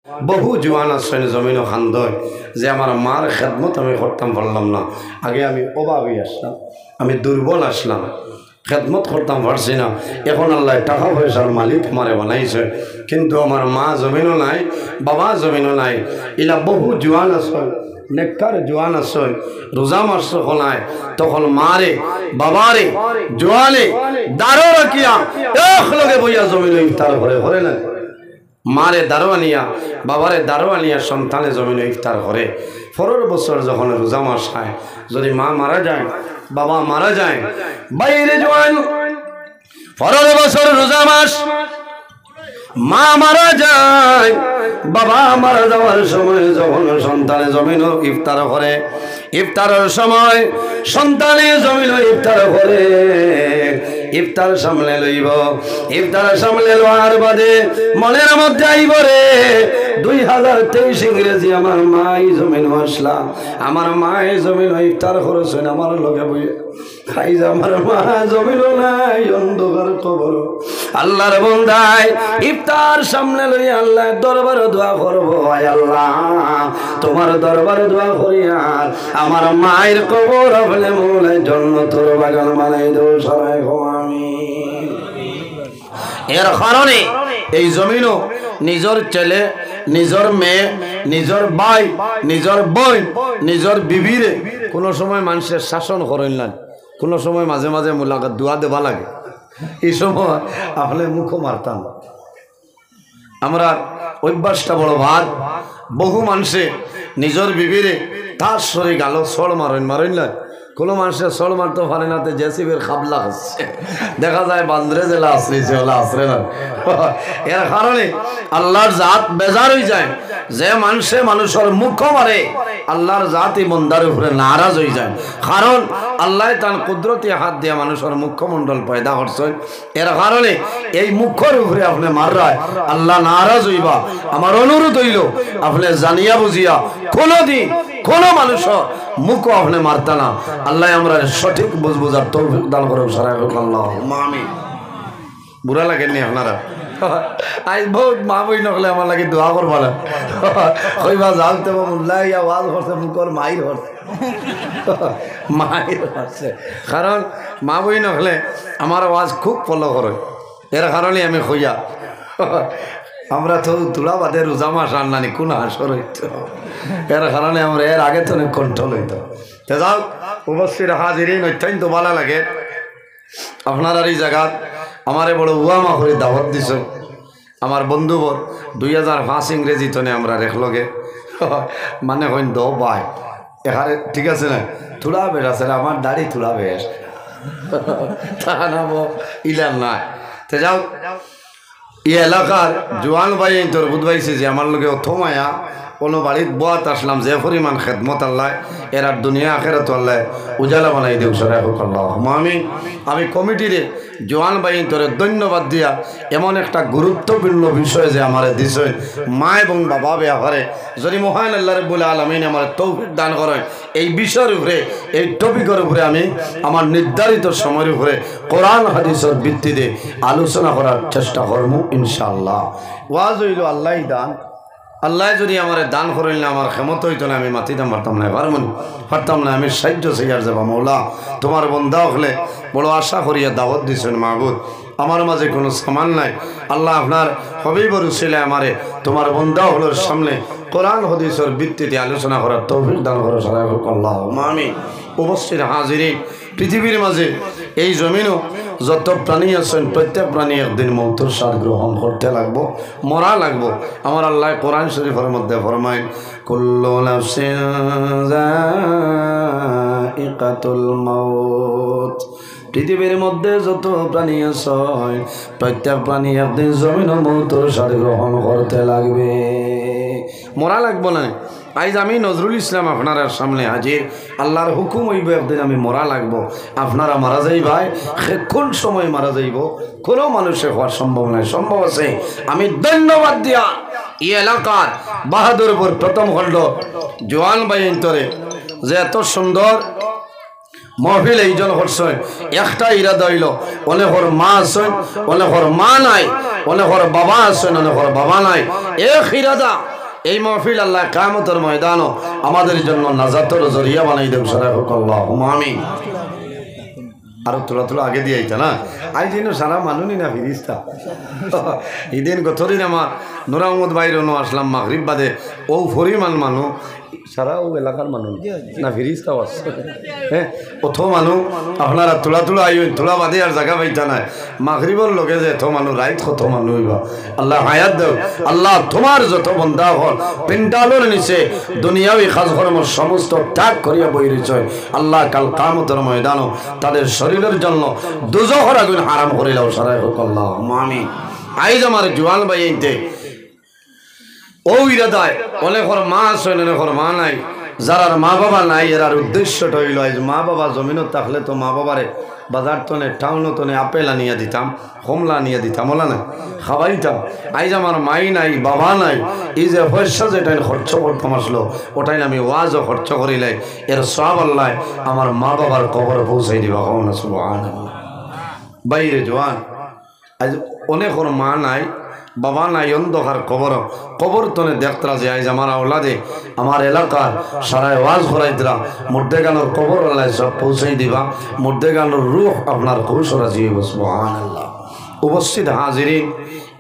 বহু জোয়ান আসছেন জমিনও খান্দয় যে আমার মার খেদমত আমি করতাম পারলাম না। আগে আমি অভাবী আসলাম, আমি দুর্বল আসলাম, খেদমত করতাম পারছি না। এখন আল্লাহ টাকা পয়সার মালিক আমারে বানাইছে, কিন্তু আমার মা জমিনও নাই, বাবা জমিনও নাই। ইলা বহু জোয়ান আসছেন, নেককার জোয়ান আসছেন, রোজা মাস হলায় তখন মারে বাবারে জোয়ানে দারো রাখিয়া এক লগে বইয়া জমিনে ইফতার করে করে না। মারে দারোয়ানিয়া বাবারে দারোয়ানিয়া সন্তানে জমিনে ইফতার করে। 15 বছর যখন রোজা মাস হয়, যদি মা মারা যায় বাবা মারা যায়, বাইরে জোয়ান 15 বছর রোজা মাস, মা মারা যায়, বাবা মারা যাওয়ার সময় যখন সন্তানে জমিন ইফতার করে, ইফতারের সময় সন্তানে জমিন ইফতার করে, ইফতার সামনে লইব, ইফতার সামনে লওয়ার বাদে মনের মধ্যে আইব রে 2023 ইংরেজি আমার মাই জমিন আসলাম, আমার মায়ে জমিন ইফতার করেছেন আমার লগে বইয়ে খাই যে আমার মা জমিন নাই, অন্ধকার কবর। আল্লাহর বন্দায় ইফতার সামনে লই আল্লাহ দরবারে দোয়া করবো, আয় আল্লাহ তোমার দরবারে দোয়া করি আর আমার মায়ের কবর আপনি মোলায় জান্নাতের বাগান বানাই দেও সবাই আমি। এর কারণে এই জমিনও নিজের ছেলে, নিজের মেয়ে, নিজের ভাই, নিজের বোন, নিজের বিবিরে কোনো সময় মানুষের শাসন করেন না, কোনো সময় মাঝে মাঝে মোলাকাত দোয়া দেওয়া লাগে। এই সময় আপনি মুখও মারতাম। আমরা অভ্যাসটা বড় ভাগ, বহু মানুষে নিজের বিবিরে তার শরীর গালো সড় মারেন মারেন না, কোনো মানুষের সড় মারতে পারে না, জেসিবির খাবলা হচ্ছে দেখা যায় বান্দ্রে জেলা আসছে ওলা আসরে না। এর কারণে আল্লাহর জাত বেজার হয়ে যায়, যে মানুষে মানুষের মুখ মারে আল্লাহর জাতি বন্দার উপরে নারাজ হয়ে যায়। কারণ আল্লাহ তার কুদরতি হাত দিয়ে মানুষের মুখ্যমণ্ডল পয়দা করছেন। এর কারণে এই মুখের উপরে আপনি মাররায় আল্লাহ নারাজ হইবা। আমার অনুরোধ হইল আপনি জানিয়া বুঝিয়া কোনোদিন কোনো মানুষের মুখও আপনি মারতা না। আল্লাহ আমরা সঠিক বুঝার তৌফিক দান করুন। সারা আল্লাহ আমিন। বুড়া লাগেননি আপনারা? আজ বহুত মা বই নকলে আমার লাগে দোয়া করবা না, কইবা যাও তো মুল্লা আওয়াজ করছে মুখর মাইর করছে মাইর করছে। কারণ মা বই নকলে আমার আওয়াজ খুব ফলো করে, এর কারণে আমি কইয়া আমরা তো তুলা বাদে রোজা মাস আনলানি কোন হাসর হইত, এর কারণে আমরা এর আগে তো কন্ট্রোল হইত। তো যাও উপস্থিত হাজিরিন অত্যন্ত ভালো লাগে। আপনার এই জায়গা আমারে বড় উয়ামা করে দাওয়াত দিছ। আমার বন্ধুবর 2005 ইংরেজি তনে আমরা রেখলগে মানে হইন দো ভাই এখানে ঠিক আছে না, থোড়া বেশ আছে আমার দাড়ি থোড়া বেশ তা নাম ইলাম না। তো যাও এই এলাকার জোয়ান ভাই তোর বুধবাইছে যে আমার লোকে অথমায়া কোনো বাড়ির বাত আসলাম, যে পরিমাণ খেদমত আল্লাহ এর আর দুনিয়া আখেরাত আল্লাহ উজালা বানাই দেব সরাই হোক আল্লাহ। আমি কমিটিরে জোয়ান ভাই তোরে ধন্যবাদ দিয়া এমন একটা গুরুত্বপূর্ণ বিষয় যে আমার দিছে মা এবং বাবা ব্যাপারে যদি মহান আল্লাহ রাব্বুল আলামিন আমার তৌফিক দান করেন, এই বিষয়ের উপরে এই টপিকের উপরে আমি আমার নির্ধারিত সময়ের উপরে কোরআন হাদিসের ভিত্তিতে আলোচনা করার চেষ্টা করব ইনশাআল্লাহ। ওয়াজ হইল আল্লাহ দান, আল্লাহ যদি আমার দান করেন না আমার ক্ষমতা হইতো না, আমি মাতিতাম পারতাম না, পারতাম না, আমি সাহায্য সেইয়ার যাবা। মৌলা তোমার বন্ধা হলে বড় আশা করিয়া দাওয়াত দিয়েছেন মাহবুদ, আমার মাঝে কোনো সামান নাই। আল্লাহ আপনার হবিবর উসিলায় আমারে তোমার বন্ধা হলোর সামনে কোরআন হাদিসের ভিত্তিতে আলোচনা করার তৌফিক দান করো সবাই আল্লাহ আমিন। উপস্থিত হাজিরিন, পৃথিবীর মাঝে এই জমিনও যত প্রাণী আছেন প্রত্যেক প্রাণী একদিন মৌতের স্বাদ গ্রহণ করতে লাগবো, মরা লাগবো। আমার আল্লাহ কোরআন শরীফের মধ্যে ফরমায় কুল্লু নাফসিন যায়িকাতুল মাউত, পৃথিবীর মধ্যে যত প্রাণী আছে প্রত্যেক প্রাণী একদিন জমিন মৌতের স্বাদ গ্রহণ করতে লাগবে, মরা লাগবো না। আজ আমি নজরুল ইসলাম আপনার সামনে হাজির, আল্লাহর হুকুম হইব একদিন আমি মরা লাগবো। আপনারা মারা যাইবাই, কোন সময় মারা যাইব কোনো মানুষের হওয়ার সম্ভব নয়, সম্ভব আছে। আমি ধন্যবাদ দিয়া এই এলাকার বাহাদুরপুর প্রথম খণ্ড জোয়ান বাইন্তরে যে এত সুন্দর মহফিল এইজন করছেন, একটা ইরাদা হইল অনেকর মা আছেন, অনেকর মা নাই, অনেকর বাবা আছেন, অনেকর বাবা নাই, এক ইরাদা এই মাহফিল আল্লাহ কিয়ামতের ময়দানও আমাদের জন্য নাজাতের জরিয়া বানাই দেব সারা হোক আল্লাহুম্মা আমিন। আরো তোলা আগে দিয়ে আইতা না আই দিন সারা মানুনি না ফিরিস্তা ইদিন গতদিন আমার নুর আহমদ বাইরনো আসলাম মাগরিব বাদে ও পরিমাণ মানুষ সারা ও এলাকার মানুষ না ফিরিস্তাও আছে হ্যাঁ অথ মানুষ আপনারা তোলা আইন তোলা বাদে আর জায়গা পাইতা নাই মাগরিবর লগে যে এত মানুষ রাইত কত মানুষ হইবা আল্লাহ হায়াত দেও আল্লাহ তোমার যত বন্ধা হল পেন্ডালোর নিচে দুনিয়াবি খাস কর্ম সমস্ত ত্যাগ করিয়া বই রয়েছে আল্লাহ কাল কিয়ামতের ময়দানও তাদের শরীরের জন্য দুজখর আগুন হারাম করিলাও সারাই হোক আল্লাহ আমিন। আইজ আমার জোয়ান ভাই আইতে ও ইরাদায় অনেকর মা আছে অনেকর মা নাই যারার মা বাবা নাই এরার উদ্দেশ্যটা হইল আজ মা বাবা জমিনত থাকলে তো মা বাবারে বাজার তনে টাউন তনে আপেল আনিয়া দিতাম কমলা আনিয়া দিতাম ওলা না খাওয়াইতাম আইজ আমার মাই নাই বাবা নাই এই যে পয়সা যেটা খরচ করতাম আসলো ওটাই আমি ওয়াজও খরচ করিলে এর সব আল্লাহ আমার মা বাবার কবর পৌঁছাই দিবা কখন সুবহানাল্লাহ। বাইরে জোয়ান আজ অনেকর মা নাই বাবা নাই অন্ধকার কবর তনে দেখতরা যে আইজ আমার আওলাদে আমার এলাকার সারায় ওয়াজ করাইতরা মুর্দে গানোর কবর আল্লাহ সব পৌঁছাই দিবা মুর্দে গানোর রূহ আপনার কৌশরা জীব সুবহানাল্লাহ। উপস্থিত হাজিরিন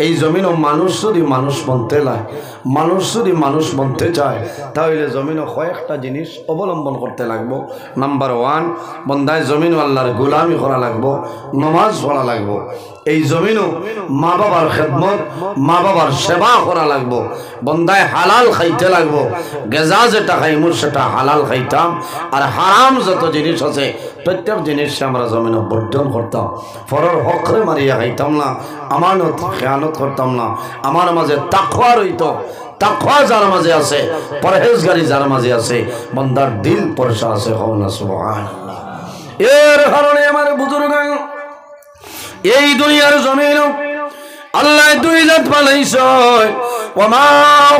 এই জমিনও মানুষ যদি মানুষ বনতে লায় মানুষ যদি মানুষ বনতে চায় তাহলে জমিনও কয়েকটা জিনিস অবলম্বন করতে লাগবো। নাম্বার 1 বন্দায় জমিন আল্লাহর গোলামি করা লাগবো নমাজ পড়া লাগবো। এই জমিনও মা বাবার খেদমত মা বাবার সেবা করা লাগবো। বন্দায় হালাল খাইতে লাগবো গেজা যেটা খাইমুর সেটা হালাল খাইতাম আর হারাম যত জিনিস আছে প্রত্যেক জিনিস আমরা জমিনও বর্জন করতাম ফরর হকরে মারিয়া খাইতাম না আমানত খেয়ানত করতাম না আমার মাঝে তাকওয়া রইত তাকওয়া যার মাঝে আছে পরহেজগারি যার মাঝে আছে বন্দার দিল পরশা আছে হওনা সুবহানাল্লাহ। এর কারণে আমার বুজুর্গ এই দুনিয়ার জমিন আল্লাহ দুই জাত বানাইছে ওয়ামা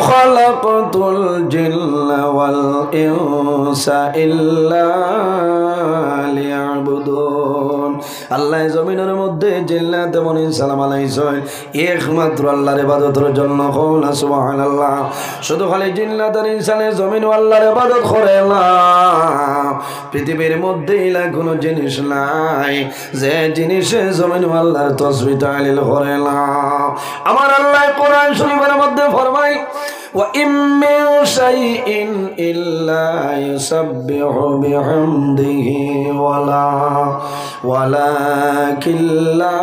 খালাকতুল জিন্না ওয়াল ইনসা ইল্লা লিয়াবুদুন। আল্লাহ জমিনের মধ্যে জিন্নাত এবং ইনসান বানাইছে একমাত্র আল্লাহর ইবাদতের জন্য কওনা সুবহানাল্লাহ। শুধু খালি জিন্নাত আর ইনসানের জমিন আল্লাহর ইবাদত করে না পৃথিবীর মধ্যে ইলা কোনো জিনিস নাই যে জিনিসে জমিন আল্লাহর তাসবিহ তাহলিল করে না। আমার আল্লাহ কোরআন শরীফের মধ্যে ফরমায় وَإِن مِّن شَيْءٍ إِلَّا يُسَبِّحُ بِحَمْدِهِ وَلَكِن لَّا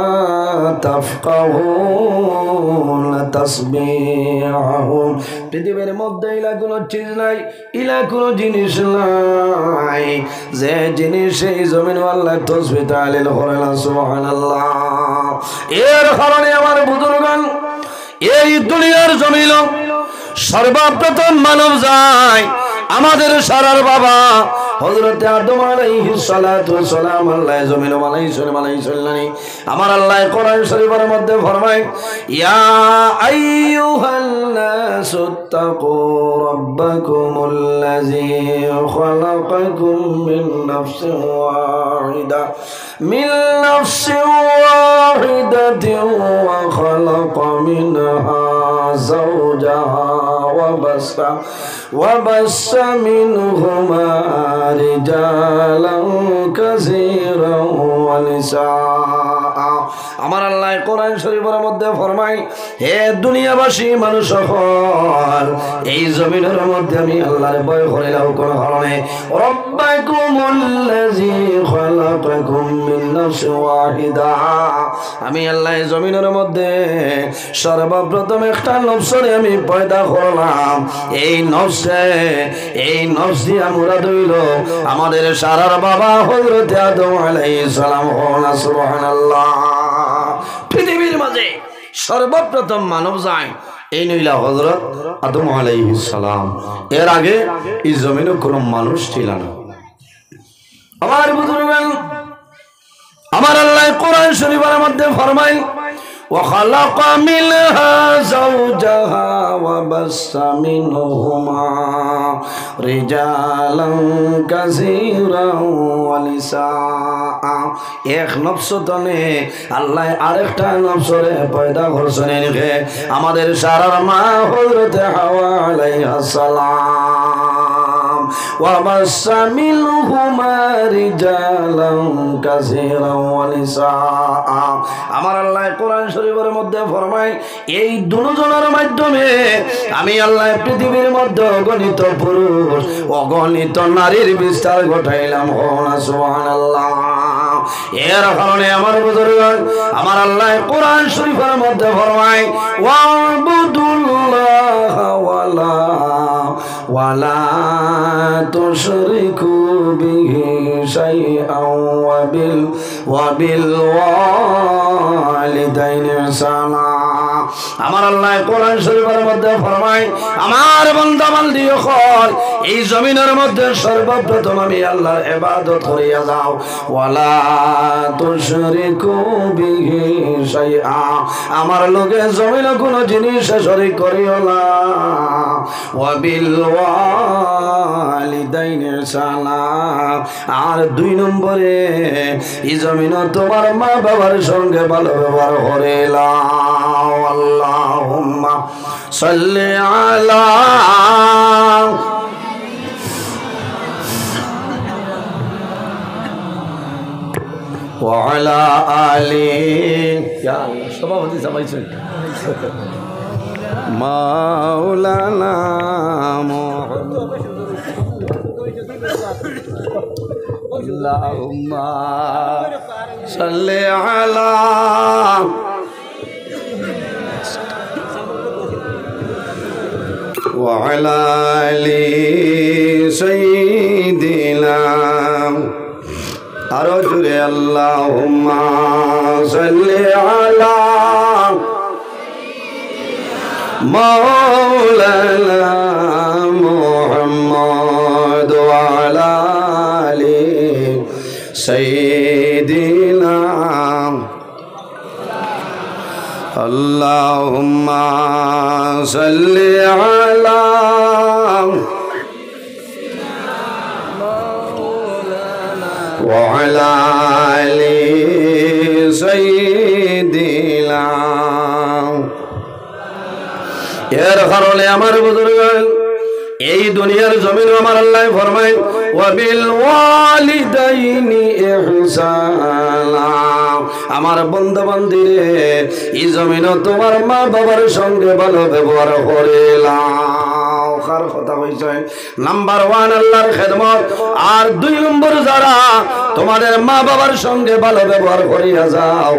تَفْقَهُونَ تَسْبِيحَهُمْ। পৃথিবীর মধ্যে ইলা কোনো চিজ নাই ইলা কোনো জিনিস নাই যে জিনিস এই জমিন আল্লাহ তাসবিহ তাহলিল করে না সুবহানাল্লাহ। এর কারণে আমার বুজুর্গান এই দুনিয়ার জমিন সর্বপ্রথম মানব যায় আমাদের সারার বাবা হযরত আদম আলাইহিস সালাতু ওয়াস সালাম আল্লাহ জমিন বানাইছেন। আমার আল্লাহ কোরআন শরীফের মধ্যে ফরমায় ইয়া আইয়ুহান নাসু তাকু রাব্বাকুমুল্লাযী খালাকাকুম মিন নাফসিন ওয়াহিদাতিন ওয়া খালাকা মিনহা যাওজাহা وبث منهما رجالا كثيرا ونساء। আমার আল্লাহ কোরআন শরীফের মধ্যে ফরমায় হে দুনিয়াবাসী মানুষ সকল এই জমিনের মধ্যে আমি আল্লাহর ভয় করিলাম কোন কারণে রব্বাকুমুল্লাযী খালাকাকুম মিন নাফসিন ওয়াহিদা। আমি আল্লাহ জমিনের মধ্যে সর্বপ্রথম একটা নফসরে আমি পয়দা করলাম। এই নফস দিয়া মুরাদ হইল আমাদের সারার বাবা হযরত আদম আলাইহিস সালাম। সুবহানাল্লাহ। পৃথিবীর মাঝে সর্বপ্রথম মানব যায় এই নইলা হযরত আদম আলাইহিস সালাম। এর আগে এই জমিনে কোনো মানুষ ছিল না। আমার বুজুর্গান আমার আল্লাহ কোরআন শরীফের মধ্যে ফরমায় وخلق منها زوجها وبث منهما رجالا كثيرا ونساء এক নফস তনে আল্লাহ আরেকটা নফসরে পয়দা করছেন এনেকে আমাদের সারার মা হযরত হাওয়া আলাইহিস সালাম وبث منهما رجالا كثيرا ونساء আমার আল্লাহ কোরআন শরীফের মধ্যে ফরমায় এই দুজনের মাধ্যমে আমি আল্লাহ পৃথিবীর মধ্যে অগণিত পুরুষ অগণিত নারীর বিস্তার ঘটাইলাম সুবহানাল্লাহ এর কারণে আমার বুজুর্গ আমার আল্লাহ কোরআন শরীফের মধ্যে ফরমায় ওয়াবুদুল্লাহ ওয়ালা তুশরিকু বিহি শাইআন ওয়াবিল ওয়ালিদাইনি ইহসানা আমার আল্লাহ কোরআন শরীফের মধ্যে ফরমায় আমার বান্দা বান্দি হল এই জমিনের মধ্যে সর্বপ্রথম আমি আল্লাহর ইবাদত করিয়া যাও ওয়ালা তুশরিকু বিহি শাইআ আমার লগে জমিনে কোনো জিনিস শরীক করিও না ওয়াবিল ওয়ালিদাইনি ইহসানা আর 2 নম্বরে এই জমিনে তোমার মা বাবার সঙ্গে ভালো ব্যবহার করিলা আল্লাহুম্মা সাল্লি আলা وعلى آله يا الله সভাপতি সবাইছেন মাওলানা আল্লাহুম্মা সাল্লি আলা وعلى آل سيدنا আরো জোরে আল্লাহুম্মা সাল্লি আলা মাওলানা মুহাম্মদ ওয়া আলা আলি সাইয়্যিদিনা আল্লাহুম্মা সাল্লি আলা وعلى آل سيدنا এর কারণে আমার বুজুর্গ এই দুনিয়ার জমিন আমার আল্লাহ ফরমায় ওয়াবিল ওয়ালিদাইনি ইহসানা আমার বান্দা বান্দিরে এই জমিনে তোমার মা বাবার সঙ্গে ভালো ব্যবহার করিলা কার কথা হইছে নাম্বার 1 আল্লাহর খেদমত আর 2 নম্বর যারা তোমাদের মা বাবার সঙ্গে ভালো ব্যবহার করিয়া যাও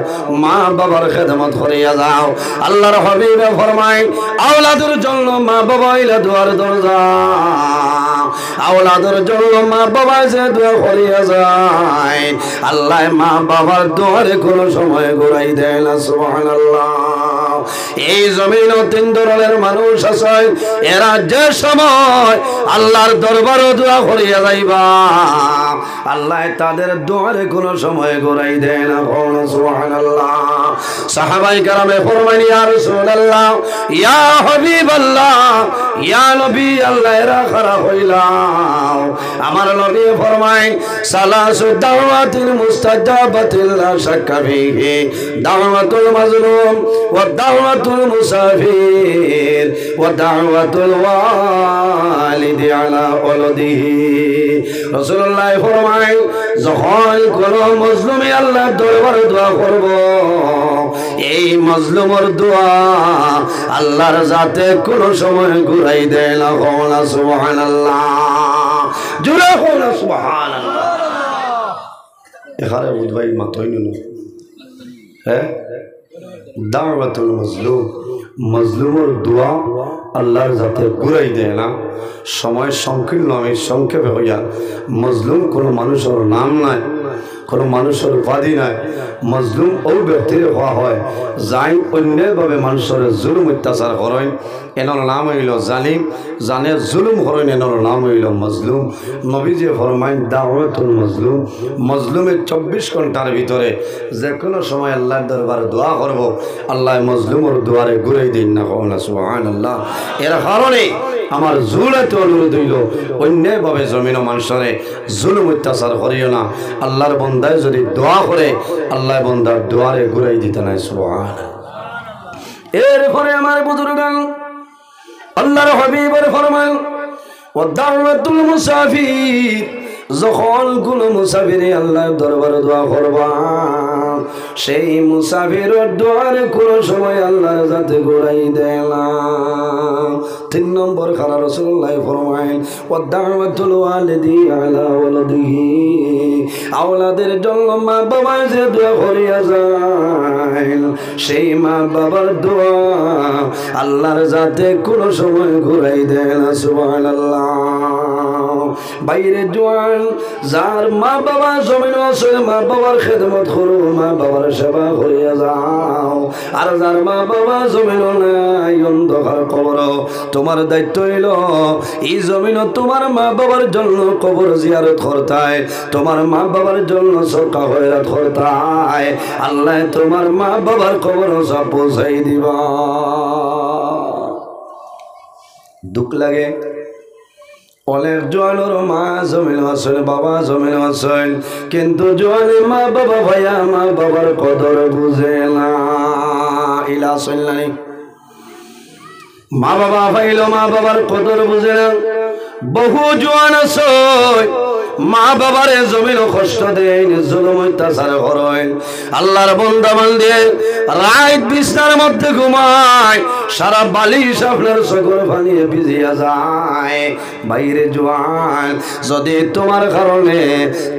মা বাবার খেদমত করিয়া যাও আল্লাহর হাবিব ফরমায় আওলাদের জন্য মা বাবা হইলা দুয়ার দরজা আওলাদের জন্য মা বাবা যে দোয়া করিয়া যায় আল্লাহ মা বাবার দুয়ারে কোনো সময় ঘুরাই দেয় না সুবহানাল্লাহ এই জমিনে 3 ধরনের মানুষ আছে এরা যে সময় আল্লাহর দরবারে দোয়া করিয়া যাইবা আল্লাহ তাদের দুয়ারে কোনো সময় ঘুরাই দেয় না সুবহানাল্লাহ সাহাবায়ে কেরামে ফরমান ইয়া রাসূলুল্লাহ ইয়া হাবিবাল্লাহ ইয়া নবী আল্লাহ এরা খারাপ হইলাম আমার নবী ফরমায় সালাসু দাওয়াতিল মুস্তাজাবাতিল লা শাক্কা ফিহি দাওয়াতুল মাজলুম ওয়া দাওয়াতুল মুসাফির ওয়া দাওয়াতুল ওয়ালিদি আলা ওয়ালিদিহি রাসূলুল্লাহ ফরমায় যখন কোন মুসলিম আল্লাহর দরবারে দোয়া করব এই মাজলুমের দোয়া আল্লাহর জাতে কোন সময় ঘুরাই দেয় না সুবহানাল্লাহ জোরে বলো সুবহানাল্লাহ এখানে উদ্ভাই মাতই নুন হ্যাঁ দাওয়াতুল মাজলুম মাজলুমের দোয়া আল্লাহর জাতে ঘুরাই দেয় না সময় সংকীর্ণ আমি সংক্ষেপে হইয়া মাজলুম কোনো মানুষের নাম নাই কোনো মানুষের উপাধি নাই। মজলুম ও ব্যক্তির হওয়া হয় যাই অন্যভাবে মানুষের জুলুম অত্যাচার করেন, এনার নাম হইল জালিম। জানে জুলুম করেন, এনার নাম হইল মজলুম। নবীজি ফরমাইন দাওয়াতুল মজলুম, মজলুমের 24 ঘন্টার ভিতরে যে কোনো সময় আল্লাহর দরবারে দোয়া করব, আল্লাহ মজলুমের দুয়ারে ঘুরাই দিন না কখন সুবহানাল্লাহ। এর কারণে আমার জুলাতে অনুরোধ হইল অন্যভাবে জমিন মানুষরে জুলুম অত্যাচার করিও না। আল্লাহর বন্দায় যদি দোয়া করে আল্লাহ বন্দার দুয়ারে ঘুরাই দিতে নাই সুবহানাল্লাহ। এরপরে আমার বুজুর্গান আল্লাহর হাবিবের ফরমান ওয়াদাওয়াতুল মুসাফির, যখন কোন মুসাফিরে আল্লাহর দরবারে দোয়া করবা সেই মুসাফিরের দোয়ারে কোন সময় আল্লাহর যাতে ঘুরাই দেয় না। 3 নম্বর খানা রাসূলুল্লাহ ফরমায়েন ওয়াদাওয়াতুল ওয়ালিদি আলা ওয়ালাদিহি, আওলাদের জন্য মা বাবা যে দোয়া করিয়া যায় সেই মা বাবার দোয়া আল্লাহর যাতে কোন সময় ঘুরাই দেয় না সুবহানাল্লাহ। বাইরে জোয়ান যার মা বাবা জমিন আছে মা বাবার খেদমত করো, মা বাবার সেবা করিয়া যাও। আর যার মা বাবা জমিন নাই অন্ধকার কবর, তোমার দায়িত্ব হইল এই জমিন তোমার মা বাবার জন্য কবর জিয়ারত করতায়, তোমার মা বাবার জন্য সরকা হয়রাত করতায়। আল্লাহ তোমার মা বাবার কবর সব পৌঁছাই দিবা। দুঃখ লাগে অনেক জোয়ানোর মা জমিন আসেন, বাবা জমিন আসেন, কিন্তু জোয়ানে মা বাবা ভাইয়া মা বাবার কদর বুঝে না। ইলা শুনলাই মা বাবা ভাইল মা বাবার কদর বুঝে না। বহু জোয়ান আছে মা বাবারে জমিন কষ্ট দেন, জুলুম অত্যাচার করেন। আল্লাহর বান্দা বান্দে রাত বিছনার মধ্যে ঘুমায়, সারা বালিশ আপনার চোখের পানি ভিজিয়া যায়। বাইরে জোয়ান যদি তোমার কারণে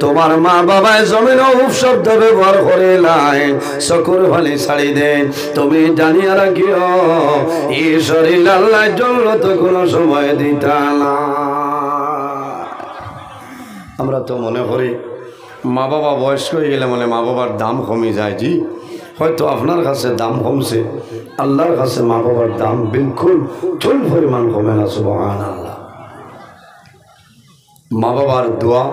তোমার মা বাবায় জমিন উপশব্দ ব্যবহার করে লাই চোখের পানি ছাড়ি দেন, তুমি জানিয়া রাখিও এই শরীর আল্লাহর জন্য তো কোনো সময় দিতা না। আমরা তো মনে করি মা বাবা বয়স্ক হয়ে গেলে মানে মা বাবার দাম কমে যায়। জি, হয়তো আপনার কাছে দাম কমছে, আল্লাহর কাছে মা বাবার দাম বিলকুল চুল পরিমাণ কমে না সুবহানাল্লাহ। মা বাবার দোয়া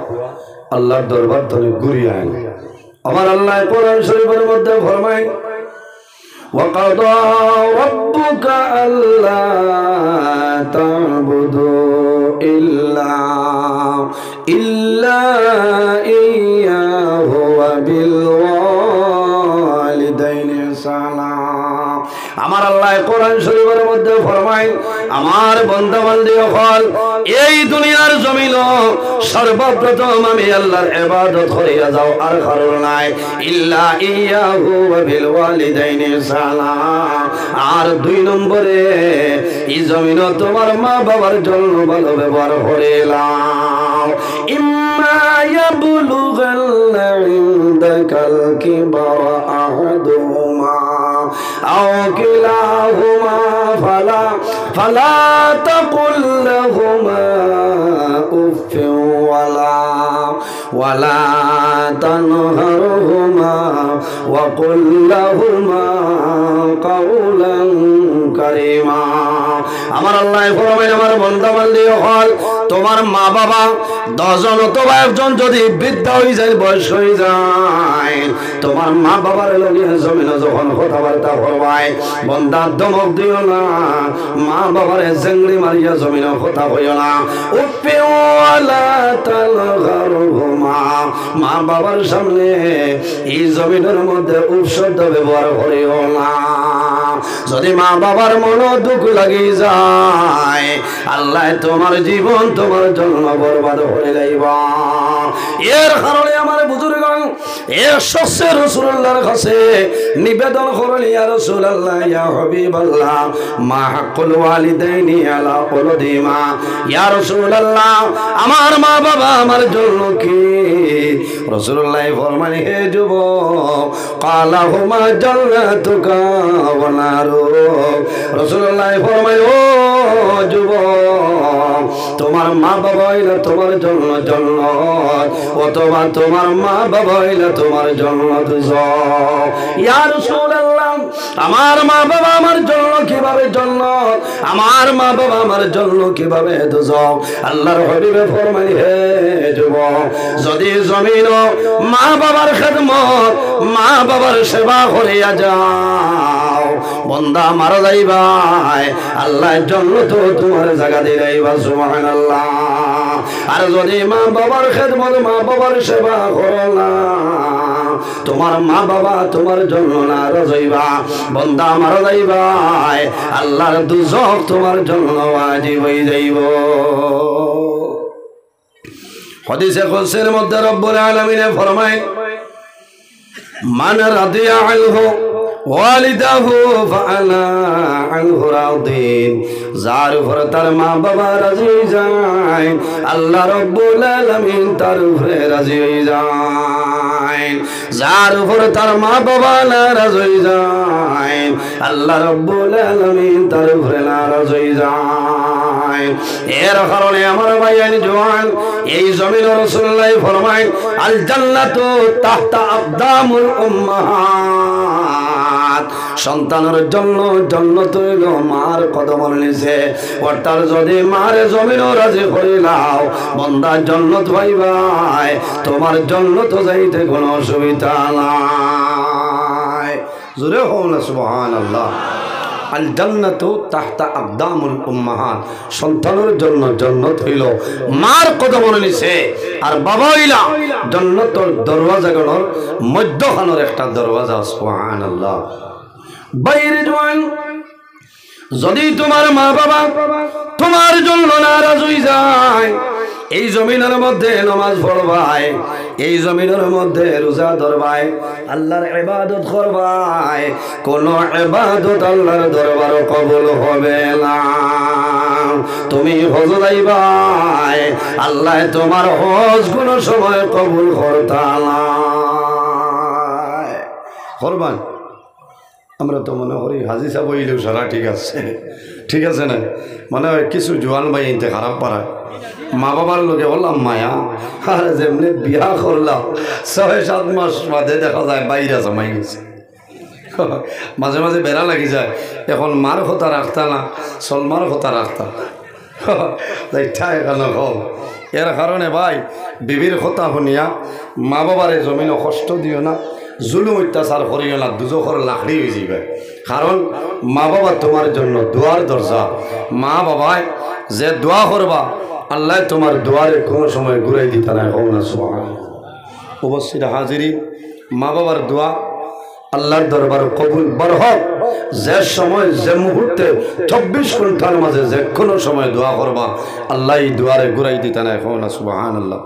আল্লাহর দরবার তলে ঘুরিয়ে আনে। আমার আল্লাহ কোরআন শরীফের মধ্যে ফরমায় وَقَضَى رَبُّكَ أَلَّا تَعْبُدُوا إِلَّا إِيَّاهُ وَبِالْوَالِدَيْنِ إِحْسَانًا। আমার আল্লাহ কোরআন শরীফের মধ্যে ফরমায় আমার বান্দা বান্দি হল এই দুনিয়ার জমিন সর্বপ্রথম আমি আল্লাহর ইবাদত করিয়া যাও, আর কারণ নাই। ইল্লা ইয়াহু ওয়া বিল ওয়ালিদাইনি ইহসানা। আর 2 নম্বরে এই জমিন তোমার মা বাবার জন্য ভালো ব্যবহার করিলাম। ইম্মা ইয়াবলুগান্না ইনদাকাল কিবারা আহাদুহুমা আও কিলাহুমা ফালা তাকুল লাহুমা উফিন ওয়ালা তানহারহুমা ওয়া কুল লাহুমা কাওলান কারীমা। আমার আল্লাহ ফরমায় আমার বান্দা বান্দি হল তোমার মা বাবা 10 জন অথবা 1 জন যদি বৃদ্ধ হয়ে যায়, বয়স হয়ে যায়, তোমার মা বাবার লগে জমিনে যখন কথাবার্তা করবাই বন্দা দমক দিও না, মা বাবারে জেংড়ি মারিয়া জমিনে কথা হইও না। উফি ওয়ালা তালগারহুমা, মা বাবার সামনে এই জমিনের মধ্যে উপশব্দ ব্যবহার করিও না। যদি মা বাবার মনে দুঃখ লাগি যায় আল্লাহ তোমার জীবন তোমার জন্য বরবাদ হয়ে যাইবা। এর কারণে আমার বুজুর্গণ এর শস্যে রাসূলুল্লাহর কাছে নিবেদন করলেন, ইয়া রাসূলুল্লাহ ইয়া হাবিবাল্লাহ মা হাক্কুল ওয়ালিদাইনি আলা ওয়ালাদিমা। ইয়া রাসূলুল্লাহ আমার মা বাবা আমার জন্য কি? রাসূলুল্লাহ ফরমায় হে যুবক ক্বালা হুমা জান্নাতুকা ওয়া নারুক। রাসূলুল্লাহ ফরমায় ও যুবক তোমার মা বাবা হইলে তোমার জন্য জান্নাত, অথবা তোমার মা বাবা হইলে তোমার জন্য দুজক। ইয়া রাসূলুল্লাহ, আমার মা বাবা আমার জন্য কিভাবে জান্নাত, আমার মা বাবা আমার জন্য কিভাবে দুজক? আল্লাহর হাবিবে ফরমায়, হে যুবক, যদি জমিন মা বাবার খেদমত, মা বাবার সেবা করিয়া যাও, বন্দা মারা যাইবাই, আল্লাহর জন্য তো তোমার জায়গা দিলাইবা, সুবহানাল্লাহ। আর যদি মা বাবার খেদমত, মা বাবার সেবা করো না, তোমার মা বাবা তোমার জন্য নারাজ হইবা, বন্দা মারা যাইবাই, আল্লাহর দুজক তোমার জন্য ওয়াজিব হয়ে যাইব। হাদিসে কুদসির মধ্যে রব্বুল আলামিন ফরমায়, মান রাদিয়া আনহু ওয়ালিদাহু ফাআনা আনহু রাদিন। যার উপর তার মা বাবা রাজি হয়ে যায়, আল্লাহ রব্বুল আলামিন তার উপরে রাজি হয়ে যায়। যার উপর তার মা বাবা নারাজ হয়ে যায়, আল্লাহ রব্বুল আলামিন তার উপরে নারাজ হয়ে যায়। এর কারণে আমার ভাইয়ান জওয়ান, এই জমিন রাসূলুল্লাহ ফরমায়, আল জান্নাতু তাহতা আকদামুল উম্মাহাত। সন্তানের জন্য জান্নাত হইল মার কদমের নিচে। অর্থাৎ যদি মারে জমিনও রাজি করিলাও, বান্দা জান্নাত পাইবাই, তোমার জান্নাত যাইতে কোনো অসুবিধা নাই। জোরে হও না সুবহানাল্লাহ। আল জান্নাতু তাহতা আকদামুল উম্মাহাত। সন্তানের জন্য জান্নাত হইল মার কদমের নিচে, আর বাবা হইলা জান্নাতের দরওয়াজাগুলোর মধ্যখানের একটা দরওয়াজা, সুবহানাল্লাহ। বাইরে জওয়ান, যদি তোমার মা বাবা তোমার জন্য নারাজ হয়ে যায়, এই জমিনের মধ্যে নামাজ পড়বাই, এই জমিনের মধ্যে রোজা ধরবাই, আল্লাহর ইবাদত করবাই, কোন ইবাদত আল্লাহর দরবারে কবুল হবে না। তুমি হজ যাইবাই, আল্লাহ তোমার হজ কোন সময় কবুল করতা না। করবান, আমরা তো মনে করি হাজি সাহেব হইলেও সারা ঠিক আছে, ঠিক আছে না? মনে হয় কিছু জোয়ান ভাই এতে খারাপ পারায়, মা বাবার লোকে বললাম মায়া, আর যেমনি বিয়া করলাম ৬-৭ মাস বাদে দেখা যায় বাইরে জমাই গেছে। মাঝে মাঝে বেড়া লাগি যায়, এখন মার কথা রাখতা না, সলমার কথা রাখতা, এখানে হল। এর কারণে ভাই, বিবির কথা শুনিয়া মা বাবারে জমিনও কষ্ট দিও না, জুলুম অত্যাচার করিও না, দুজখর লাকড়ি হয়ে যাবে। কারণ মা বাবা তোমার জন্য দোয়ার দরজা। মা বাবায় যে দোয়া করবা, আল্লাহ তোমার দোয়ারে কোনো সময় ঘুরাই দিতে নাই, হোক না সুবহানাল্লাহ। অবশ্যই হাজিরি, মা বাবার দোয়া আল্লাহর দরবার কবুল বরহক। যে সময় যে মুহূর্তে ২৪ ঘন্টার মাঝে যে কোনো সময় দোয়া করবা, আল্লাহ এই দোয়ারে ঘুরাই দিতে নাই, হোক না সুবহানাল্লাহ।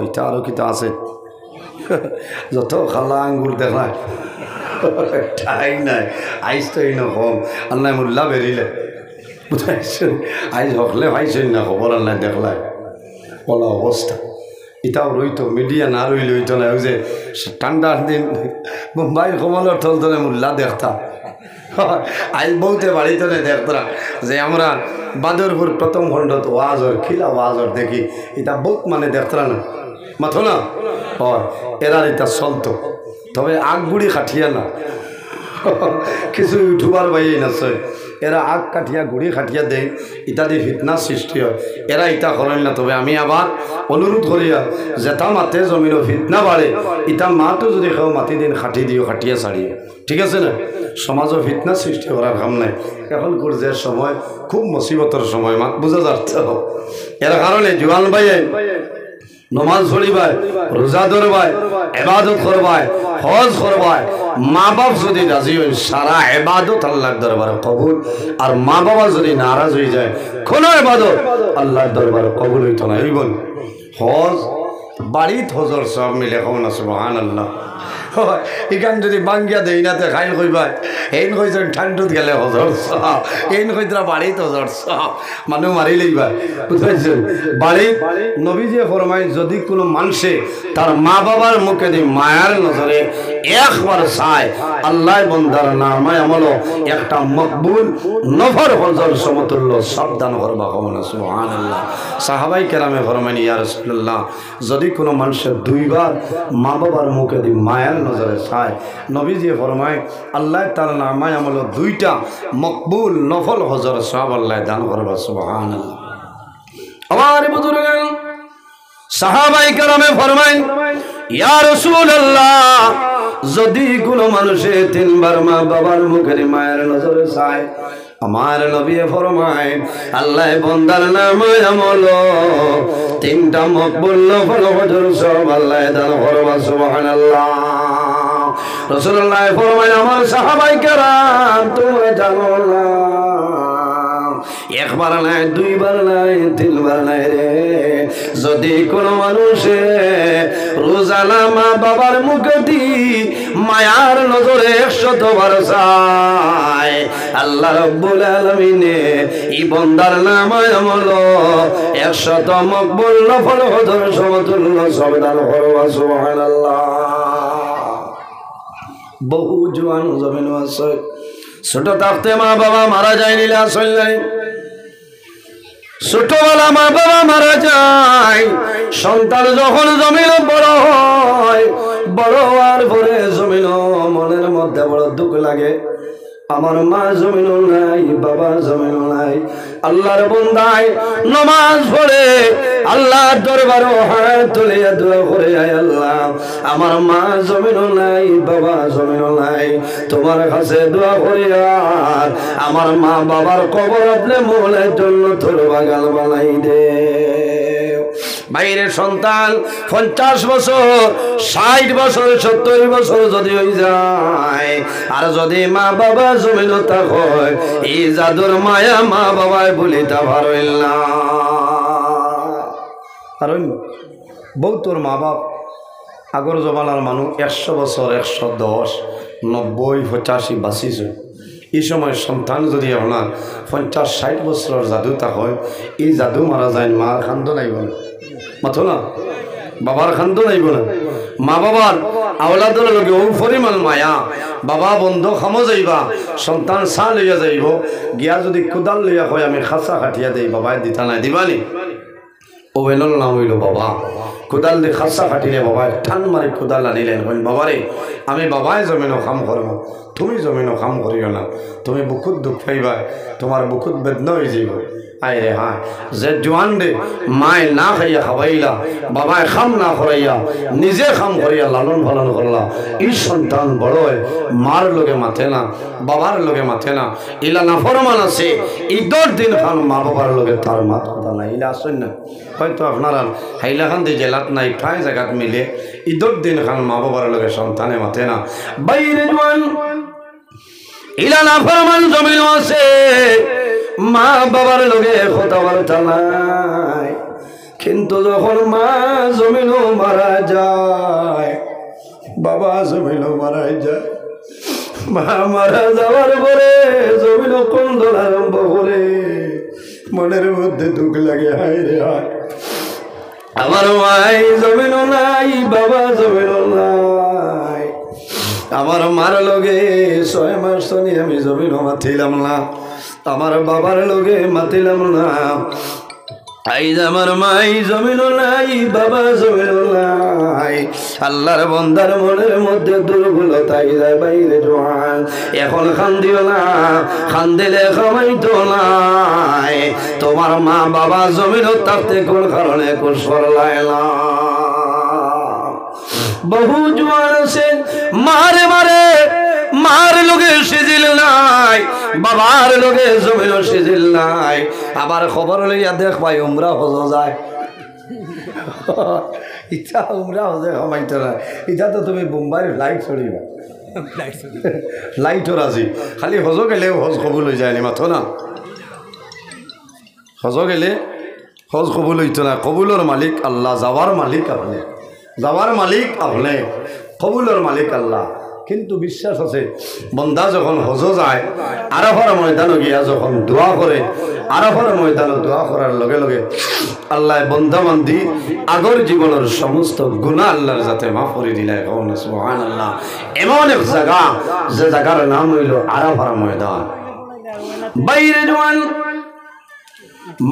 এটা আরও কিতা আছে, যত খালা আঙ্গুর দেখায় ঠাই নাই, আইস তো এই নকম, আল্লাহ মোল্লা বেরিলে আইজ হকলে ভাইছেন না, খবর আল্লাহ দেখলায় বলা অবস্থা। এটাও রইতো, মিডিয়া না রইলে হইতো না। ওই যে ঠান্ডার দিন মুম্বাই কমলের থল ধরে মোল্লা দেখতা, আইজ বউতে বাড়িতে দেখতরা যে আমরা বাদরপুর প্রথম খণ্ডত ওয়াজর খিলা ওয়াজর দেখি, এটা বহুত মানে দেখতরা না মাথো না, এরার এটা চলতো। তবে আগগুড়ি খাটিয়া না, কিছু ইউটিউবার বাইয়ে নাচয়, এরা আগ কাঠিয়া গুড়ি খাটিয়া দেয়, ইত্যাদি ফিতনার সৃষ্টি হয়। এরা ইটা করেন না। তবে আমি আবার অনুরোধ করিয়া, যেটা মাতে জমিনও ফিতনা বাড়ে, ইটা মাতো যদি খাও মাতি দিন খাটি দিও, খাটিয়া ছাড়িও, ঠিক আছে না? সমাজও ফিতনা সৃষ্টি করার কাম নাই। এখন যে সময় খুব মুসিবতের সময়, মাত বোঝা যাচ্ছে। এর কারণে জোয়ান ভাইয়ে নমাজ পড়িবায়, রোজা ধরবায়, ইবাদত করবায়, হজ করবায়। মা বাপ যদি রাজি হয়, সারা ইবাদত আল্লাহর দরবারে কবুল। আর মা বাবা যদি নারাজ হয়ে যায়, কোনো ইবাদত আল্লাহর দরবারে কবুল হইতো না। এই বল হজ বাড়িত হজর সব মিলে হোক না সুবহানাল্লাহ। এখান যদি বাঙ্গিয়া দেই না তে খাইল কইবা, এইন কইছেন ঠান্ডুত গেলে হজর সব, এইন কইতরা বাড়িত হজর সব, মানুষ মারি লইবা, বুঝাইছেন? বাড়ি নবী যে ফরমায়, যদি কোনো মানুষে তার মা বাবার মুখে দিয়ে মায়ার নজরে একবার চায় আল্লাহ বন্দার নামায় আমল একটা মকবুল নফর হজর সমতুল্য সাবধান করবা কমনা সুবহানাল্লাহ। সাহাবাই কেরামে ফরমানি ইয়া রাসূলুল্লাহ, যদি কোনো মানুষের দুইবার মা বাবার মুখে দি মায়ার নজরে চায়, নবীজি ফরমায় আল্লাহ তার নামায় আমল দুইটা মকবুল নফল হজর সওয়াব আল্লাহ দান করবা সুবহানাল্লাহ। আমার বুজুর্গ সাহাবাই কেরামে ফরমায় ইয়া রাসূলুল্লাহ, যদি কোনো মানুষে তিনবার মা বাবার মুখের মায়ের নজরে চায়, আমার নবী ফরমায় আল্লাহ বান্দার নামে আমল তিনটা মকবুল নফল হজর সব আল্লাহ দান করবা সুবহানাল্লাহ। রাসূলুল্লাহ ফরমায় আমার সাহাবায়ে কেরাম তোমরা জানো না, একবার নাই দুইবার নাই তিনবার নাই রে, যদি কোনো মানুষে রোজানা মা বাবার মুখে দি মায়ার নজরে 100 বার চায়, আল্লাহ রাব্বুল আলামিনে এই বান্দার নামে আমল 100 মকবুল নফল হজর সমতুল্য সব দান করবা সুবহানাল্লাহ। বহু জওয়ান জমিন আছে ছোট থাকতে মা বাবা মারা যায়নি, আসল নাই, ছোটবেলা মা বাবা মারা যায়, সন্তান যখন জমিন বড় হয়, বড় হওয়ার পরে জমিন মনের মধ্যে বড় দুঃখ লাগে, আমার মা জমিন নাই বাবা জমিন নাই। আল্লাহর বান্দায় নামাজ পড়ে আল্লাহর দরবারে হাত তুলে দোয়া করে, আয় আল্লাহ আমার মা জমিন নাই বাবা জমিন নাই, তোমার কাছে দোয়া করি আর আমার মা বাবার কবর আপনি মোলের জন্য তোর বাগান বানাই দে। বাইরের সন্তান 50 বছর 60 বছর 70 বছর যদি হয়ে যায়, আর যদি মা বাবা জমিন তা হয়, এই জাদুর মায়া মা বাবায় বলিতা পারইল না। কারণ বউ তোর মা বাপ আগর জমানার মানুষ 100 বছর 110 90 85 বাঁচিছে, এই সময় সন্তান যদি আপনার 50-60 বছরের জাদু তা হয়, এই জাদু মারা যায়, মার খান্দ নাইব না, মাথো না বাবার খান্দ নাইব না, মা বাবার আওলাদের লগে ও পরিমাণ মায়া, বাবা বন্ধ খামো যাইবা, সন্তান চা লইয়া যাইব, গিয়া যদি কোদাল লইয়া হয় আমি খাঁচা কাটিয়া দেই, বাবাই দিতা নাই দিবানি, ও এনল নাম হইল বাবা, কোদাল দিয়ে খাঁচা কাটিলে বাবাই ঠান মারি কোদাল আনিলেন, বাবারে আমি বাবাই জমিনও কাম করব, তুমি জমিনও কাম করিও না, তুমি বুকুত দুঃখ পাইবা, তোমার বুকুত বেদনা হয়ে যাইব। আয় রে হ্যাঁ, যে জোয়ান রে মায় না খাইয়া খাওয়াইলা, বাবায় খাম না করাইয়া নিজে খাম করিয়া লালন পালন করলা, এই সন্তান বড় হয় মার লোকে মাথে না বাবার লোকে মাথে না, ইলা না ফরমান আছে ঈদের দিন খান মা বাবার লোকে তার মাথা নাই, ইলা আসেন না হয়তো আপনারা হাইলাকান্দি জেলাত নাই, প্রায় জায়গাত মিলে ঈদের দিন খান মা বাবার লোকে সন্তানে মাথে না। বাইরে জোয়ান ইলা না ফরমান জমিন আছে, মা বাবার লগে কথাবার্তা নাই, কিন্তু যখন মা জমিনও মারা যায়, বাবা জমিনও মারা যায়, মা মারা যাওয়ার পরে জমিনও কন্দন আরম্ভ করে, মনের মধ্যে দুঃখ লাগে, হায় রে হায় আমার মাই জমিনও নাই বাবা জমিনও নাই, আমার মার লগে 6 মাস নিয়ে আমি জমিনও মাতিলাম না, আমার বাবার লোকে মাতিলাম না, আইজ আমার মাই জমিন নাই বাবা জমিন নাই। আল্লাহর বান্দার মনের মধ্যে দুর্বলতাই যায়, বাইরে জোয়ান এখন খান্দিও না, খান্দিলে খামাইতো নাই, তোমার মা বাবা জমিন থাকতে কোন কারণে কোন সরলায় না। বহু জোয়ান আছে মারে মারে, মার লোকে সিজিল নাই, বাবার লোকে জমিন সিজিল নাই, আবার খবর লইয়া দেখ ভাই উমরা হজ যায়, ইচ্ছা উমরা হজে কমাইতে না, ইচ্ছা তো তুমি বোম্বাইয়ের লাইট চড়িবা, লাইটও রাজি, খালি হজ গেলেও হজ কবুল হয়ে যায়নি মাথো না, হজ গেলে হজ কবুল হইতো না, কবুলের মালিক আল্লাহ, যাওয়ার মালিক আপনি, যাওয়ার মালিক আপনি, কবুলের মালিক আল্লাহ। কিন্তু বিশ্বাস আছে বন্দা যখন হজ যায়, আরাফার ময়দানে গিয়া যখন দোয়া করে, আরাফার ময়দানে দোয়া করার লগে লগে আল্লাহ বন্দাবান্দি আগর জীবনের সমস্ত গুনাহ আল্লাহর যাতে মাফ করে দিলে সুবহানাল্লাহ। এমন এক জায়গা যে জায়গার নাম হইল আরাফার ময়দান। বাইরে জওয়ান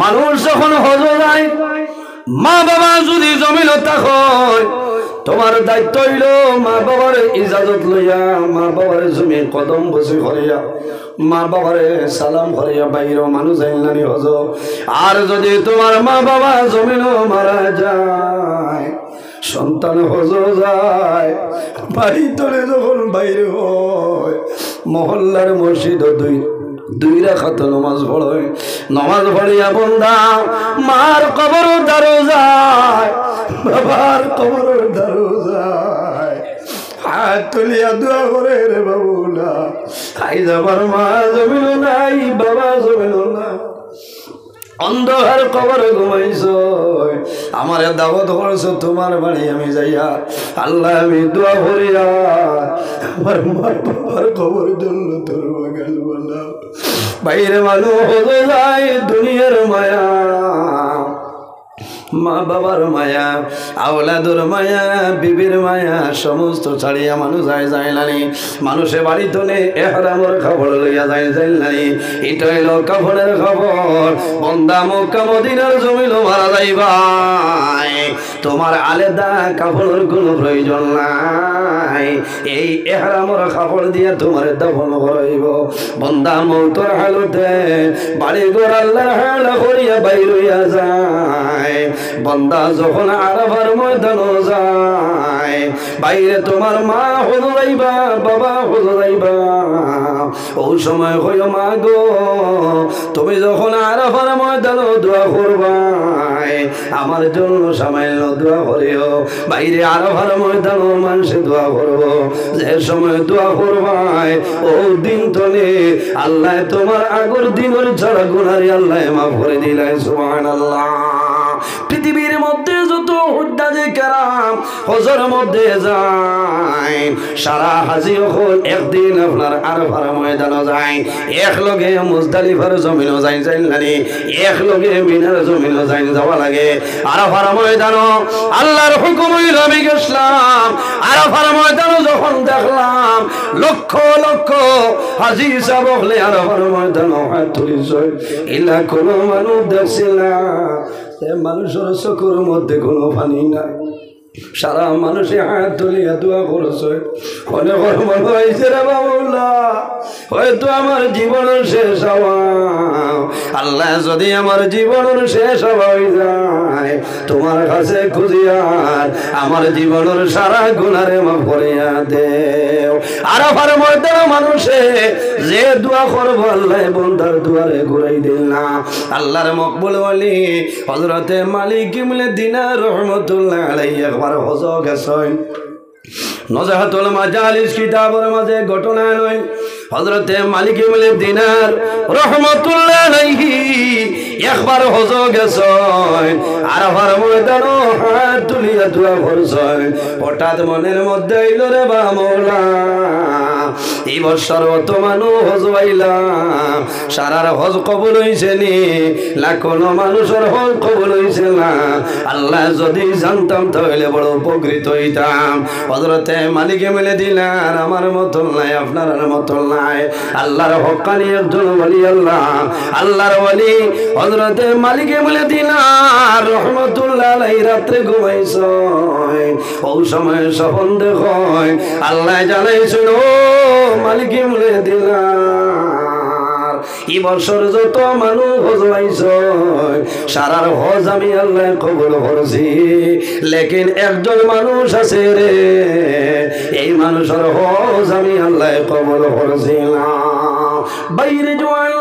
মানুষ যখন হজ যায়, মা বাবা যদি জমিন থাকয়, তোমার দায়িত্ব হইল মা বাবার ইজাজত লইয়া মা বাবার জমি কদম বসে করিয়া মা বাবারে সালাম করিয়া বাইরেও মানুষ আইলানি হজ। আর যদি তোমার মা বাবা জমিন মারা যায়, সন্তান হজ যায়, বাড়ি তোলে যখন বাইরে হয়, মহল্লার মসজিদ দুই রাখাত নমাজ পড়ে, নমাজ পড়িয়া বন্দা মার কবর দারো যায়, বাবার কবর দারো যায়, হাত তুলিয়া দোয়া করে রে বাবুলা, আই যাবার মা জমিল নাই, বাবা জমিল নাই, অন্ধকার কবরে ঘুমাইছ, আমার দাওয়াত করছ তোমার বাড়ি আমি যাইয়া, আল্লাহ আমি দোয়া করিয়া আমার মা বাবার কবর জন্য তোর বাগাল বানাও। বাইরে মানুষ হয়ে যায় দুনিয়ার মায়া, মা বাবার মায়া, আওলাদুর মায়া, বিবির মায়া সমস্ত ছাড়িয়া মানুষ যায় নানি। মানুষে বাড়ি তোলে এহরামর খবর লইয়া যায় নানি। এটা হইল কাফনের খবর। বন্দা মক্কা মদিনার জমিল মারা যাইবাই, তোমার আলাদা কাফনের কোনো প্রয়োজন নাই, এই এহরামর খবর দিয়ে তোমার দাফন করাইব। বন্দা মৌতর হালতে বাড়ি ঘর আল্লাহর হাল করিয়া বাইর হইয়া যায়। বন্দা যখন আরাফার ময়দানে যায়, বাইরে তোমার মা হুজুরাইবা, বাবা হুজুরাইবা, ওই সময় কইও মা গো, তুমি যখন আরাফার ময়দানে দোয়া করবাই, আমার জন্য সামান্য দোয়া করিও। বাইরে আরাফার ময়দানে মানুষে দোয়া করব, যে সময় দোয়া করবাই ও দিন তলে আল্লাহ তোমার আগর দিনের ছাড়া গুনারি আল্লাহ মাফ করে দিলাই। সুবহানাল্লাহ। পৃথিবীর মধ্যে যত হুজ্জাজে কেরাম হজের মধ্যে যায়, সারা হাজি হল একদিন আপনার আরাফার ময়দানে যায়, এক লগে মুজদালিফার জমিনও যায় নানি, এক লগে মিনার জমিনও যায় যাওয়া লাগে। আরাফার ময়দানে আল্লাহর হুকুম হইল আমি গেছিলাম, আরাফার ময়দানে যখন দেখলাম লক্ষ লক্ষ হাজি সাহেব হলে আরাফার ময়দানে হাত তুলিছে, এলা কোনো মানুষ দেখছিল না, মানুষের চকুর মধ্যে কোনো পানি নাই, সারা মানুষে হাত তুলিয়া দোয়া করছে। অনেক মানুষ আইছে রে বাবুল্লা, হয়তো আমার জীবনের শেষ হওয়া, আল্লাহ যদি আমার জীবনের শেষ হওয়া হয়ে যায়, তোমার কাছে খুঁজিয়ার আমার জীবনের সারা গুনারে মাফ করিয়া দেও। আরাফার ময়দানে মানুষে যে দোয়া করবো আল্লাহ বন্দার দুয়ারে ঘুরাই দিল না। আল্লাহর মকবুল ওয়ালি হযরতে মালিক ইবনে দিনার রহমাতুল্লাহ আলাইহি একবার হজ গেছেন। নজাহাতুল মাজালিস কিতাবের মাঝে ঘটনা নয়, হযরতে মালিক ইবনে দিনার রহমাতুল্লাহ আলাইহি একবার হজ গেছেন, আরাফার ময়দানে হাত তুলিয়া দোয়া করছেন। হঠাৎ মনের মধ্যে আইল রে বা মওলা, এই বছর অত মানুষ হজ পাইলাম, সারার হজ কবুল হইছে নি, লাখো মানুষের হজ কবুল হইছে না, আল্লাহ যদি জানতাম তাহলে বড় উপকৃত হইতাম। হযরতে মালিক ইবনে দিনার আমার মতন নাই, আপনার মতন নাই, আল্লাহর হক্কানি একজন ওলি, আল্লাহর ওলি হযরতে মালিক ইবনে দিনার রহমাতুল্লাহ আলাইহি রাত্রে ঘুমাইছে, ওই সময় স্বপ্ন দেখেন আল্লাহ জানাইছিল মালিক ইবনে দিনার এই বছর যত মানুষ হজ পাইছে সারার হজ আমি আল্লাহ কবুল করছি, লেকিন একজন মানুষ আছে রে, এই মানুষের হজ আমি আল্লাহ কবুল করছি না। বাইরে জোয়ান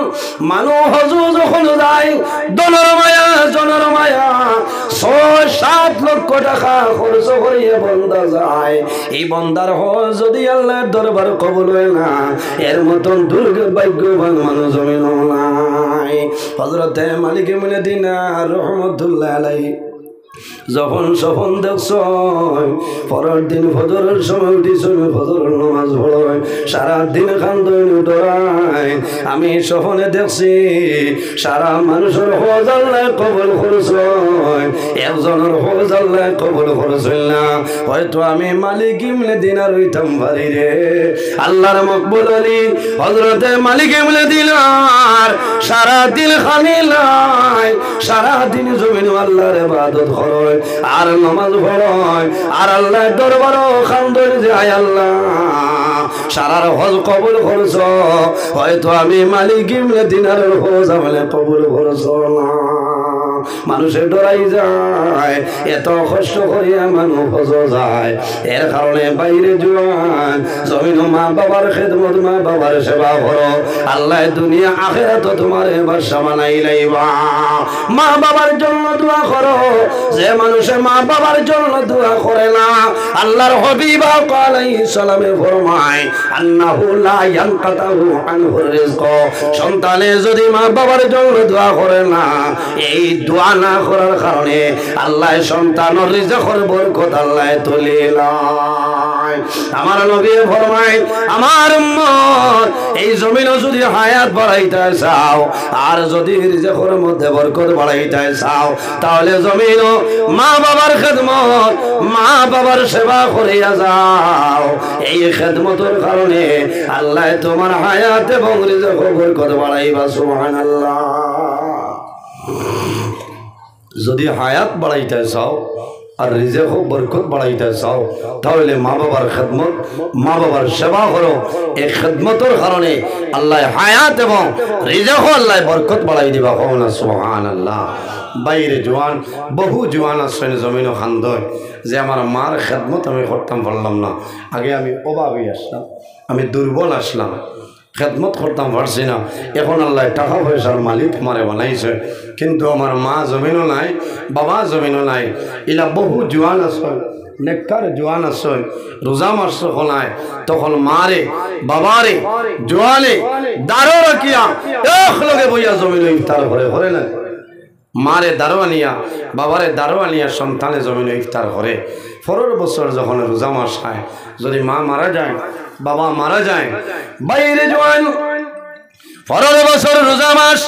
মানুষ হজ যখন যায়, দনের মায়া জনের মায়া ৬-৭ লক্ষ টাকা খরচ করিয়ে বন্দা যায়, এই বন্দার হজ যদি আল্লাহর দরবার কবুল হয় না, এর মতন দুর্ভাগ্যবান মানুষ জমিন নাই। হযরতে মালিক ইবনে দিনার রহমাতুল্লাহ আলাইহি যখন সপন দেখছ পরের দিন ফজরের সময় উঠিস ফজরের নামাজ পড়য় সারাদিন কান্দন উঠরায় আমি সপনে দেখছি সারা মানুষের হজ আল্লাহ কবুল করছয় একজনের হজ আল্লাহ কবুল করছল না হয়তো আমি মালিক ইবনে দিনার হইতাম পারি রে আল্লাহর মকবুল আলী হযরতে মালিক ইবনে দিনার সারাদিন খানিলাই সারাদিন জমিন আল্লাহর ইবাদত করে আর নামাজ পড়য় আর আল্লাহর দরবারও খান্দন যায় আল্লাহ সারার হজ কবুল করছ হয়তো আমি মালিক ইবনে দিনারের হজ আমলে কবুল করছ না মানুষে ডরাই যায় এত কষ্ট করিয়া মানুষ হজ যায় এর কারণে বাইরে জোয়ান জমিন মা বাবার খেদমত মা বাবার সেবা করো আল্লাহ দুনিয়া আখিরাত তোমার বাদশা বানাই লাইবা মা বাবার জন্য দোয়া করো যে মানুষে মা বাবার জন্য দোয়া করে না আল্লাহর হাবিব আলাইহিস সালামে ফরমায় আন্নাহু লা ইয়ানকাতাহু আনহুর রিজক সন্তানে যদি মা বাবার জন্য দোয়া করে না এই দোয়া না করার কারণে আল্লাহ সন্তানের রিজকের বরকত আল্লাহ তুলে লয় আমার নবী ফরমায় আমার উম্মত এই জমিনে যদি হায়াত বাড়াইতে চাও আর যদি রিজকের মধ্যে বরকত বাড়াইতে চাও তাহলে জমিন মা বাবার খেদমত মা বাবার সেবা করিয়া যাও এই খেদমতের কারণে আল্লাহ তোমার হায়াত এবং রিজকের বরকত বাড়াইবা সুবহানাল্লাহ যদি হায়াত বাড়াইতে চাও আর রিজেক বরকত বাড়াইতে চাও তাহলে মা বাবার খেদমত মা বাবার সেবা করো এই খেদমতের কারণে আল্লাহ হায়াত এবং রিজেক আল্লাহ বরকত বাড়াই দিবা কওনা সুবহানাল্লাহ বাইরে জওয়ান বহু জওয়ান আসেন জমিন খান্দয় যে আমার মার খেদমত আমি করতাম পারলাম না আগে আমি অভাবী আসলাম আমি দুর্বল আসলাম খেদমত করতাম পারছি না এখন আল্লাহ টাকা পয়সার মালিক মারে বানাইছে কিন্তু আমার মা জমিনও নাই বাবা জমিনও নাই এলা বহু জোয়ান আসল নেককার জোয়ান আসল রোজা মাস খোলায় তখন মারে বাবারে জোয়ানে দারো রাখিয়া এক লগে বইয়া জমিন ইফতার করে করে না মারে দারো আনিয়া বাবারে দারো আনিয়া সন্তানে জমিন ইফতার করে 15 বছর যখন রোজা মাস হয় যদি মা মারা যায় বাবা মারা যায় বাইরে জওয়ান 15 বছর রোজা মাস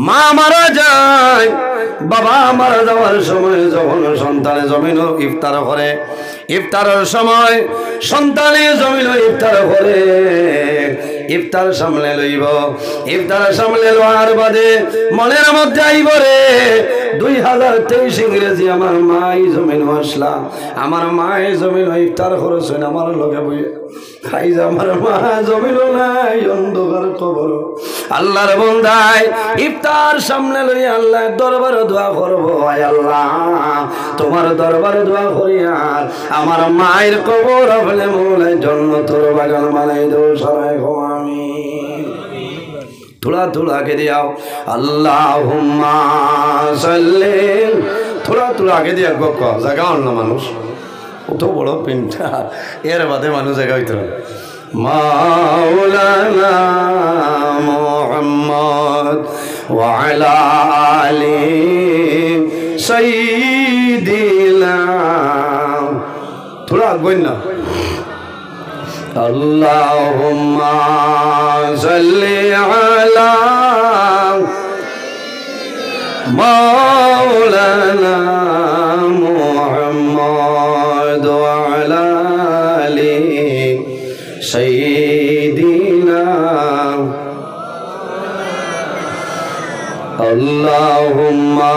মা মারা যায় বাবা মারা যাওয়ার সময় যখন সন্তানে জমিন ইফতার করে ইফতারের সময় সন্তানে জমিন ইফতার করে ইফতার সামনে লইব ইফতার সামনে লওয়ার বাদে মনের মধ্যে আইব রে 2023 ইংরেজি আমার মাই জমিন আসলা আমার মাই জমিন ইফতার করেছেন আমার লগে বই খাই যা আমার মা জমিন নাই অন্ধকার কবর আল্লাহর বন্দায় ইফতার সামনে লই আল্লাহর দরবারে দোয়া করব আয় আল্লাহ তোমার দরবারে দোয়া করি আর আমার মায়ের কবর আপনি মৌলাই জান্নাতের বাগান বানাই দাও সবাই আমিন थोड़ा थोड़ा के दिया अल्लाहुम्मा सल्ली थोड़ा थोड़ा के दिया गोको जगह ना मानुष तो बड़ो पिंटा यार बातें मानुष जगह इतना मौलाना मुहम्मद व अला आली सय्यिदिना थोड़ा गोइन ना अल्लाहुम्मा सल्ली अला मौलाना मुहम्मद व अला आली सय्यिदिना अल्लाहुम्मा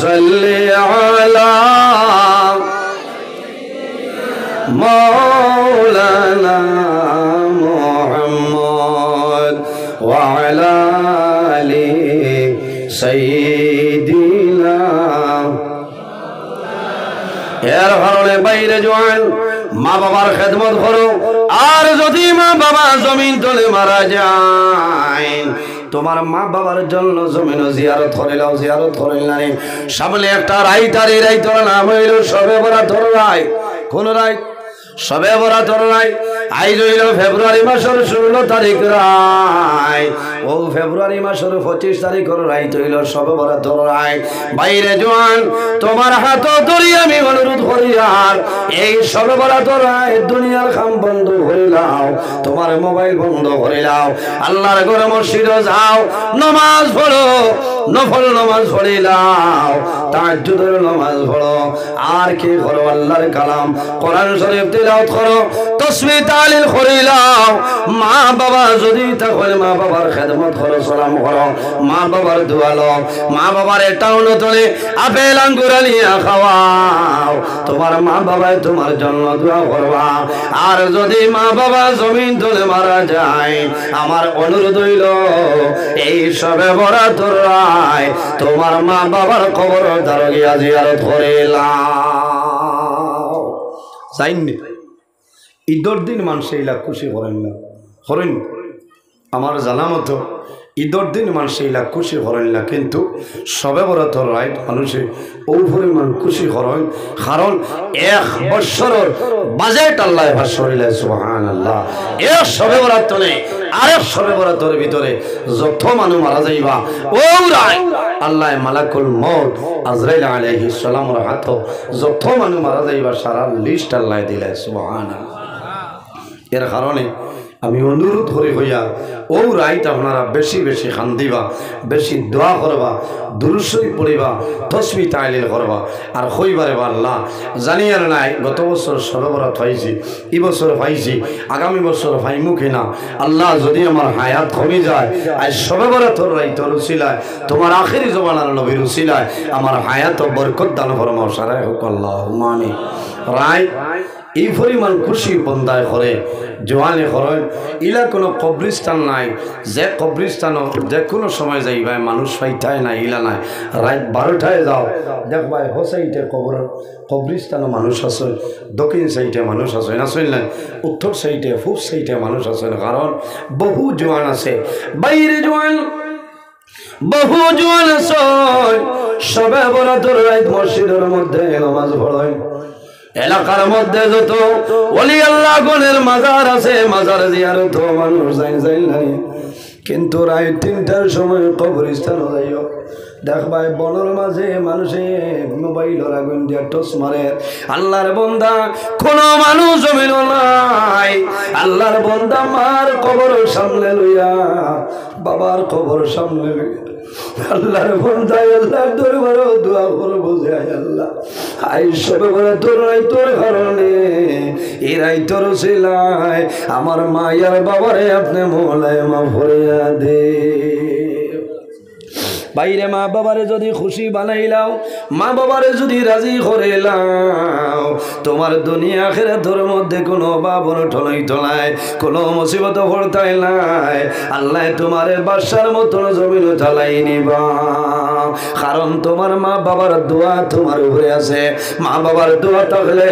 सल्ली अला मौलाना मुहम्मद व अला आली सय्यिदिना এর কারণে বাইরে জওয়ান মা বাবার খেদমত করো আর যদি মা বাবা জমিন তলে মারা যায় তোমার মা বাবার জন্য জমিন জিয়ারত করিলাও জিয়ারত করিলাই সামনে একটা রাইতারি রাইতর নাম হইল সবে বরাতর রায় কোন রায় সবে বরাতর রায় আইজ হইল ফেব্রুয়ারি মাসের 16 তারিখ রায় ও ফেব্রুয়ারি মাসের 25 তারিখের রাইত হইল সবে বরাতর রায় বাইরে জোয়ান তোমার হাত ধরি আমি অনুরোধ করি আর এই সবে বরাতর রায় দুনিয়ার কাম বন্ধ করে দাও তোমার মোবাইল বন্ধ করে দাও আল্লাহর ঘরে মসজিদে যাও নামাজ পড়ো নফল নামাজ পড়ে দাও তাহাজ্জুদের নামাজ পড়ো আর কি করো আল্লাহর কালাম কোরআন শরীফ তিলাওয়াত করো তাসবিহ তাহলিল করে দাও মা বাবা যদি তাহলে মা বাবার খেদমত করো সালাম করো মা বাবার দোয়া লও মা বাবার টাউন তলে আপেল আঙ্গুর নিয়ে খাওয়াও তোমার মা বাবাই তোমার জন্য দোয়া করবা আর যদি মা বাবা জমিন তলে মারা যায় আমার অনুরোধ হইল এই সবে বরাতর রায় তোমার মা বাবার কবর দ্বারা গিয়া জিয়ারত করিলাম চাইনি ঈদর দিন মানুষ এইলা খুশি করেন না করেন আমার জানা মতো ঈদর দিন মানুষ এইলা খুশি করেন না কিন্তু সবে বরাতর রায় মানুষে ও পরিমাণ খুশি করেন কারণ 1 বছরের বাজেট আল্লাহ ভাসরিলে সুবহানাল্লাহ এক সবে বরাতরে আরেক সবে বরাতর ভিতরে যত মানুষ মারা যাইবা ও রায় আল্লাহ মালাকুল মউত আজরাইল আলাইহিস সালামের হাতে যত মানুষ মারা যাইবা সারা লিস্ট আল্লাহ দিলে সুবহানাল্লাহ এর কারণে আমি অনুরোধ করি হইয়া ও রাইত আপনারা বেশি বেশি খান দিবা বেশি দোয়া করবা দুরূদ শরীফ পড়িবা তাসবিহ তাহলিল করবা আর কইবারে আল্লাহ জানি আর নাই গত বছর সবে বরাত পাইছি এই বছর পাইছি আগামী বছর পাইমু কিনা আল্লাহ যদি আমার হায়াত কমে যায় আজ সবে বরাতর রাইতর উসিলায় তোমার আখিরি জমানার নবীর উসিলায় আমার হায়াত বরকত দান ফরমাও সারাই হোক আল্লাহুম্মা আমিন রায় এই পরিমাণ খুশি বন্দায় করে জোয়ানে করেন ইলা কোনো কবরিস্তান নাই যে কবরিস্তানও যে কোনো সময় যাইবাই মানুষ পাইতায় না ইলা নাই রাত 12টায় যাও দেখবাই হো সাইডে কবরিস্তানও মানুষ আছে দক্ষিণ সাইডে মানুষ আছে না শুনলেন উত্তর সাইডে পূব সাইডে মানুষ আছে কারণ বহু জোয়ান আছে বাইরে জোয়ান বহু জোয়ান আছে সবে বরাতর রাত মসজিদের মধ্যে নামাজ পড়েন এলাকার মধ্যে যত ওলি আল্লাহ গণের মাজার আছে মাজার জিয়ারত মানুষ যাই নাই কিন্তু রাত 3টার সময় কবরস্থান যাইও দেখবাই বনের মাঝে মানুষে মোবাইলের আগুন দিয়া টস মারে আল্লাহর বান্দা কোন মানুষ জমিন নাই আল্লাহর বান্দা মার কবর সামনে লইয়া বাবার কবর সামনে লইয়া আল্লাহর বান্দা আল্লাহর দরবারে দোয়া করবো যে আল্লাহ আই সবে বরাতর রাইতর কারণে এই রাইতর উসিলায় আমার মায়ের বাবারে আপনি মোলায় মাফ করিয়া দে বাইরে মা বাবারে যদি খুশি বানাইলাও মা বাবারে যদি রাজি করিলাও তোমার দুনিয়া আখিরাতের মধ্যে কোনো অভাব অনটন নাই কোনো মুসিবত পড়তাই নাই আল্লাহ তোমারে বাদশার মতন জমিন ঢালাই নিবা কারণ তোমার মা বাবার দোয়া তোমার উপরে আছে মা বাবার দোয়া থাকলে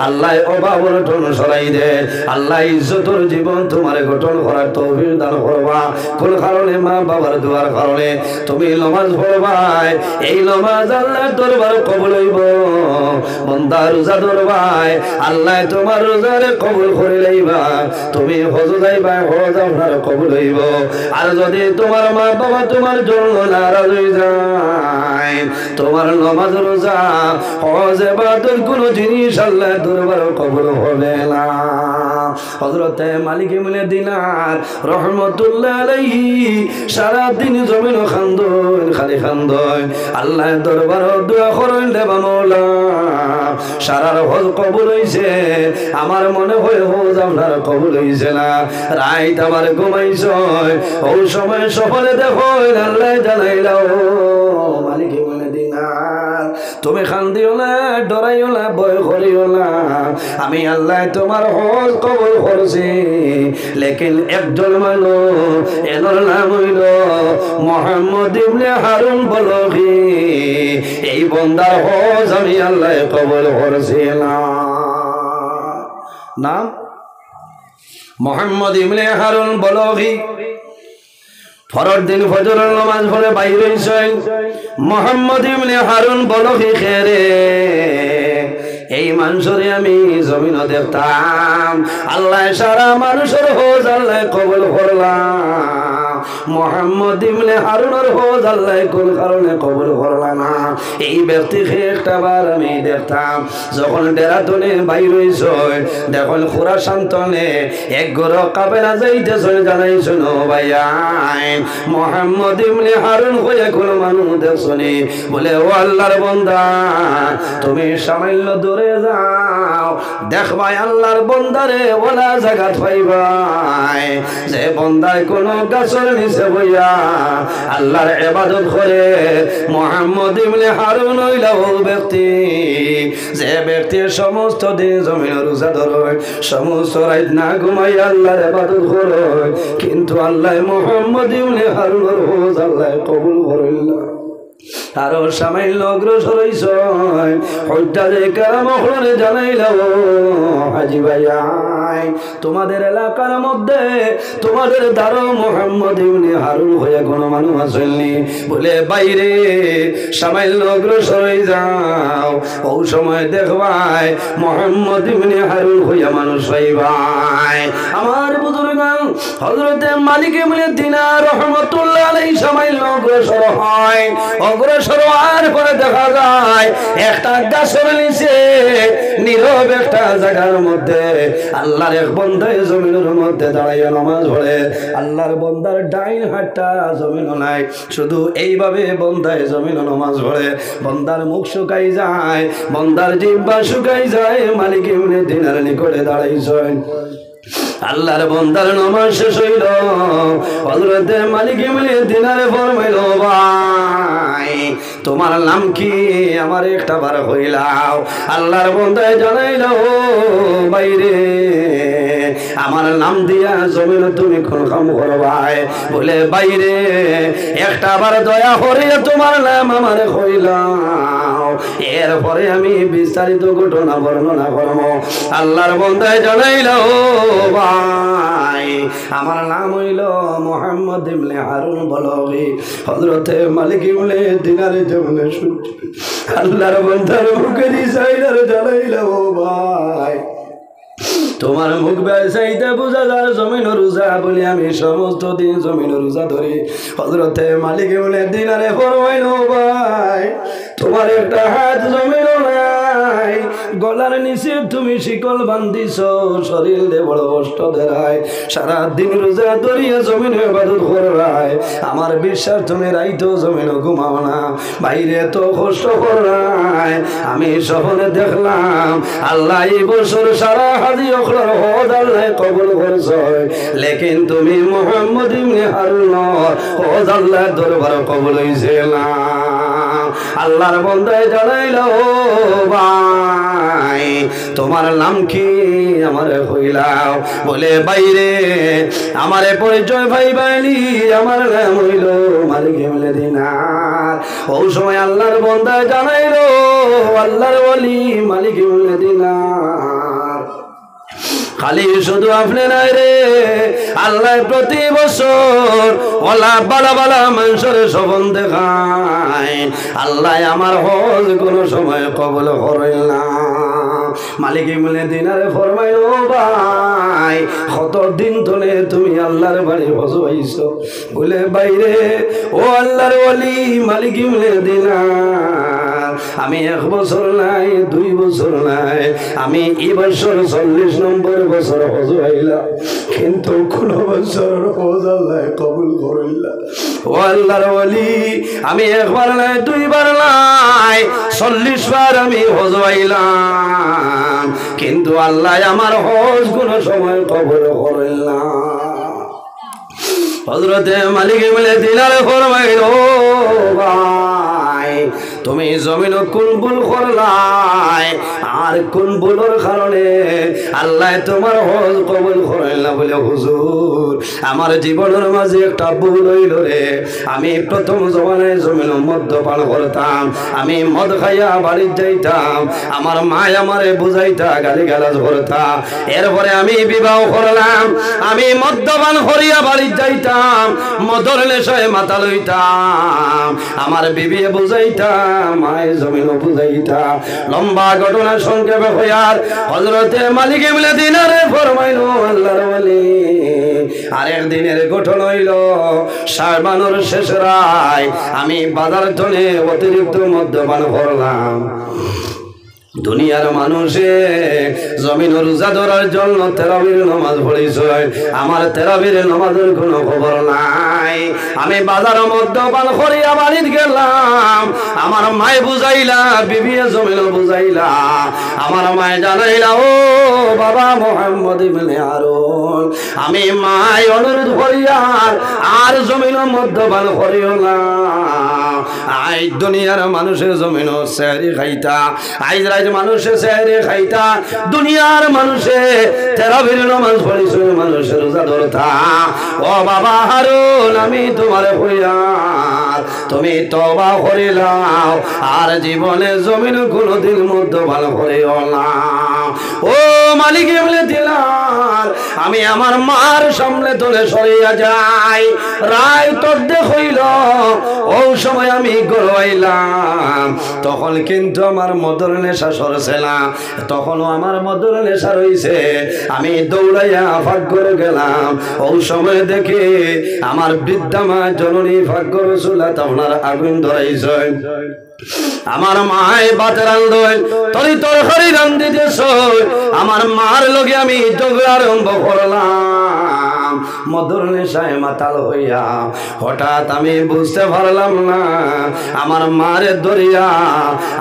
আল্লাহ অভাব অনটন সরাই দে আল্লাহ ইজ্জতের জীবন তোমারে গঠন করার তৌফিক দান করবা কোন কারণে মা বাবার দোয়ার কারণে তুমি নামাজ পড়বাই এই নামাজ আল্লাহর দরবারে কবুল হইব বান্দা রোজা ধরবাই আল্লাহ তোমার রোজারে কবুল করে লইবা তুমি হজ যাইবা হজ আপনার কবুল হইব আর যদি তোমার মা বাবা তোমার জন্য নারাজ হয়ে যায় তোমার নামাজ রোজা হজ ইবাদত কোনো জিনিস আল্লাহর দরবারে কবুল হবে না হযরত মালিক ইবনে দিনার রাহমাতুল্লাহ আলাইহি সারা দিন জমিন খান্দন খালি খান্দন আল্লাহ দরবার দোয়া করেন রে মাওলা সারার হজ কবুল হইছে আমার মনে হয় হজ আপনার কবুল হইছে না রাত আমার ঘুমাইছ ওই সময় সফলে দেখো আল্লাহ জানাইলাও মালিক ইবনে দিনার তুমি খান্দিও না ডরাইও না ভয় করিও না আমি আল্লাহ তোমার হজ কবুল করছি লেকিন একজন মানুষ এর নাম হইল মুহাম্মদ ইবনে হারুন বলখি এই বান্দার হজ আমি আল্লাহ কবুল করছিলাম নাম মুহাম্মদ ইবনে হারুন বলখি ফরর দিন ফজরের নামাজ পড়ে বাইরে হইছেন মুহাম্মদ ইবনে হারুন বলখি খেরে এই মানুষরে আমি জমিন দেখতাম আল্লাহ সারা মানুষের হজ আল্লাহ কবুল করলাম মোহাম্মদ ইবনে হারুনের হজ আল্লাহ কোন কারণে কবুল করলাম না এই ব্যক্তিকে একটা বার আমি দেখতাম যখন ডেরাতনে বাইর হইছে দেখুন খুরাসান তনে এক গরো কাফেলা যাইতেছে জানাইছ ন ভাইয়া মোহাম্মদ ইবনে হারুন হয়ে কোন মানুষ দেখছনি বলে ও আল্লাহর বান্দা তুমি সামান্য দূরে যাও দেখবাই আল্লাহর বান্দারে ওলা জায়গা পাইবাই যে বান্দায় কোন গাছের নিচে বইয়া আল্লাহর ইবাদত করে মোহাম্মদ ইবনে হারুন হইল ও ব্যক্তি যে ব্যক্তির সমস্ত দিন জমিন রোজা ধরে সমস্ত রাত না ঘুমাই আল্লাহর ইবাদত করে কিন্তু আল্লাহ মোহাম্মদ ইবনে হারুনের হজ আল্লাহ কবুল করিল আরো সামান্য অগ্রসর হইছ হইতারে কারাম হলে জানাইল হাজি ভাই তোমাদের এলাকার মধ্যে তোমাদের দ্বারা মোহাম্মদ ইবনে হারুন হয়ে কোন মানুষ আসেননি বলে বাইরে সামান্য অগ্রসর হয়ে যাও ও সময় দেখবাই মোহাম্মদ ইবনে হারুন হইয়া মানুষ হইবাই আমার বুজুর্গ হযরতে মালিক ইবনে দিনার রাহমাতুল্লাহ আলাইহি সামান্য অগ্রসর হয় অগ্রসর হওয়ার পরে দেখা যায় একটা গাছের নিচে নীরব একটা জায়গার মধ্যে আল্লাহর এক বান্দায় জমিনের মধ্যে দাঁড়াইয়া নামাজ পড়ে আল্লাহর বান্দার ডাইন হাতটা জমিন নাই শুধু এইভাবে বান্দায় জমিন নামাজ পড়ে বান্দার মুখ শুকাই যায় বান্দার জিহ্বা শুকাই যায় মালিক ইবনে দিনার নিকটে দাঁড়াইছেন আল্লাহর বান্দার নামাজ শেষ হইল হযরতে মালিক ইবনে দিনার ফরমাইল ভাই তোমার নাম কি আমার একটা বার হইলাও আল্লাহর বান্দায় জানাইল বাইরে আমার নাম দিয়া জমিন তুমি কোন কাম করবাই বলে বাইরে একটা বার দয়া করে তোমার নাম আমার হইলাও এরপরে আমি বিস্তারিত ঘটনা বর্ণনা করব আল্লাহর বান্দায় জানাইল ভাই আমার নাম হইল মোহাম্মদ ইবনে হারুন বলবি হযরতে মালিক ইবনে দিনার জমিনে শুনছি আল্লাহর বান্দার মুখে দিছাইলার জানাইল ভাই তোমার মুখ বেসাইতে বুঝা যার জমিন রোজা বলি আমি সমস্ত দিন জমিন রোজা ধরি হযরতে মালিক ইবনে দিনারে ফরমাইল ভাই তোমার একটা হাত জমিন নাই গলার নিচে তুমি শিকল বান্ধিছ শরীর দে বড় কষ্ট দেয় সারা দিন রোজা ধরিয়া জমিন ইবাদত করাই আমার বিশ্বাস তুমি রাইতো জমিন ঘুমাও না বাইরে তো কষ্ট করাই আমি শহরে দেখলাম আল্লাহ এই বছর সারা হাজি অখলার হজ আল্লাহ কবুল করছে লেকিন তুমি মোহাম্মদ ইবনে হারুন হজ আল্লাহর দরবারে কবুল হইছে না আল্লাহর বান্দায় জানাইল ভাই তোমার নাম কি আমারে কইলাও বলে বাইরে আমারে পরিচয় ভাই বাইলি আমার নাম হইল মালিক ইবনে দিনার ও সময় আল্লাহর বান্দায় জানাইল আল্লাহর ওলি মালিক ইবনে দিনার খালি শুধু আপনি নাই রে আল্লাহ প্রতি বছর ওলা বালা বালা মানুষের স্বপন দেখায় আল্লাহ আমার হজ কোনো সময় কবুল করেন না মালিক ইবনে দিনার ফরমাইল ভাই কত দিন ধরে তুমি আল্লাহর বাড়ি হজ হইছো বলে বাইরে ও আল্লাহর ওলি মালিক ইবনে দিনার আমি 1 বছর নাই 2 বছর নাই আমি এই বছর 40 নম্বর বছর হজ হইলাম কিন্তু কোন বছর হজ আল্লাহ কবুল করিল ও আল্লাহর ওলি আমি 1 বার নাই 2 বার নাই 40 বার আমি হজ হইলাম কিন্তু আল্লাহ আমার হজ কোন সময় কবুল করিল না হযরতে মালিক ইবনে দিনার ফরমাইল ভাই তুমি জমিন কোন ভুল করলাই আর কোন ভুলের কারণে আল্লাহ তোমার হজ কবুল করেন না বলে হুজুর আমার জীবনের মাঝে একটা ভুল হইল রে আমি প্রথম জমানায় জমিন মদ্যপান করতাম আমি মদ খাইয়া বাড়ি যাইতাম আমার মা আমারে বুঝাইতা গালিগালাজ করতাম এরপরে আমি বিবাহ করলাম আমি মদ্যপান করিয়া বাড়ি যাইতাম মদর নেশায় মাথা লইতাম আমার বিবি বুঝাইতা বুঝাইতা মায় জমিন বুঝাইতা লম্বা ঘটনা সংক্ষেপে হইয়ার হযরতে মালিক ইবনে দিনারে ফরমাইলো আল্লাহর ওলি আরেক দিনের ঘটনা হইল শাবানুর শেষ রায় আমি বাজার তলে অতিরিক্ত মদ্যপান করলাম দুনিয়ার মানুষে জমিন রোজা ধরার জন্য তেরাবির নামাজ পড়েছে আমার তেরাবির নামাজের কোনো খবর নাই আমি বাজার মদ্যপান করিয়া বাড়িতে গেলাম আমার মায় বুঝাইলা বিবিয়ে জমিন বুঝাইলা আমার মায় জানাইলা ও বাবা মোহাম্মদ ইবনে হারুন আমি মায় অনুরোধ করিয়া আর জমিন মদ্যপান করিও না আই দুনিয়ার মানুষের জমিন সেহরি খাইতা আইজ রাইজ মানুষে সেহরি খাইতা দুনিয়ার মানুষে তেরাবির নামাজ পড়িছে মানুষের রোজা ধরতা ও বাবা হারুন আমি তোমারে কইয়া তুমি তওবা করিলাও আর জীবনে জমিন কোনদিন মদ্যপান করিও না ও মালিক ইবনে দিনার আমি আমার মার সামনে তোলে সরিয়া যাই রায় তদ্দে হইল ও সময় আমি গড়াইলাম তখন কিন্তু আমার মদর নেশা সরছে না তখনও আমার মদর নেশা রইছে আমি দৌড়াইয়া ভাগ্যর গেলাম ও সময় দেখে আমার বৃদ্ধা মা জননী ভাগ্যর চুলাত আপনার আগুন ধরাইছে আমার মায় বাতের আন্দোলন তরি তরকারি রান্ধিতেছ আমার মার লগে আমি ঝগড়া আরম্ভ করলাম মধুর নেশায় মাতাল হইয়া হঠাৎ আমি বুঝতে পারলাম না আমার মারে দরিয়া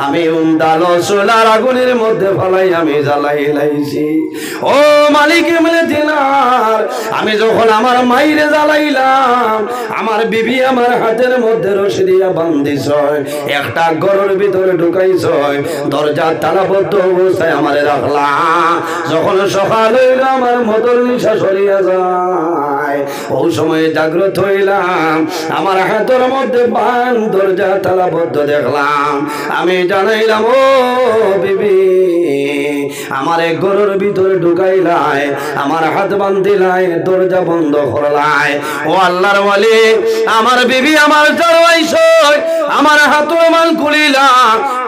আমি উন্দালো চুলার আগুনের মধ্যে ফলাই আমি জ্বালাই লাইছি ও মালিক ইবনে দিনার আমি যখন আমার মাইরে জ্বালাইলাম আমার বিবি আমার হাতের মধ্যে রশি দিয়া বান্ধিছ একটা ঘরের ভিতরে ঢুকাইছ দরজা তালাবদ্ধ অবস্থায় আমারে রাখলাম যখন সকাল হইল আমার মদর নিশা সরিয়া যায় ওই সময় জাগ্রত হইলাম আমার হাতের মধ্যে বান দরজা তালাবদ্ধ দেখলাম আমি জানাইলাম ও বিবি আমার এক ঘরের ভিতরে ঢুকাইলাই আমার হাত বান্ধিলাই দরজা বন্ধ করলাই ও আল্লাহর ওয়ালি আমার বিবি আমার জড়াইছ আমার হাতের মান খুলিলা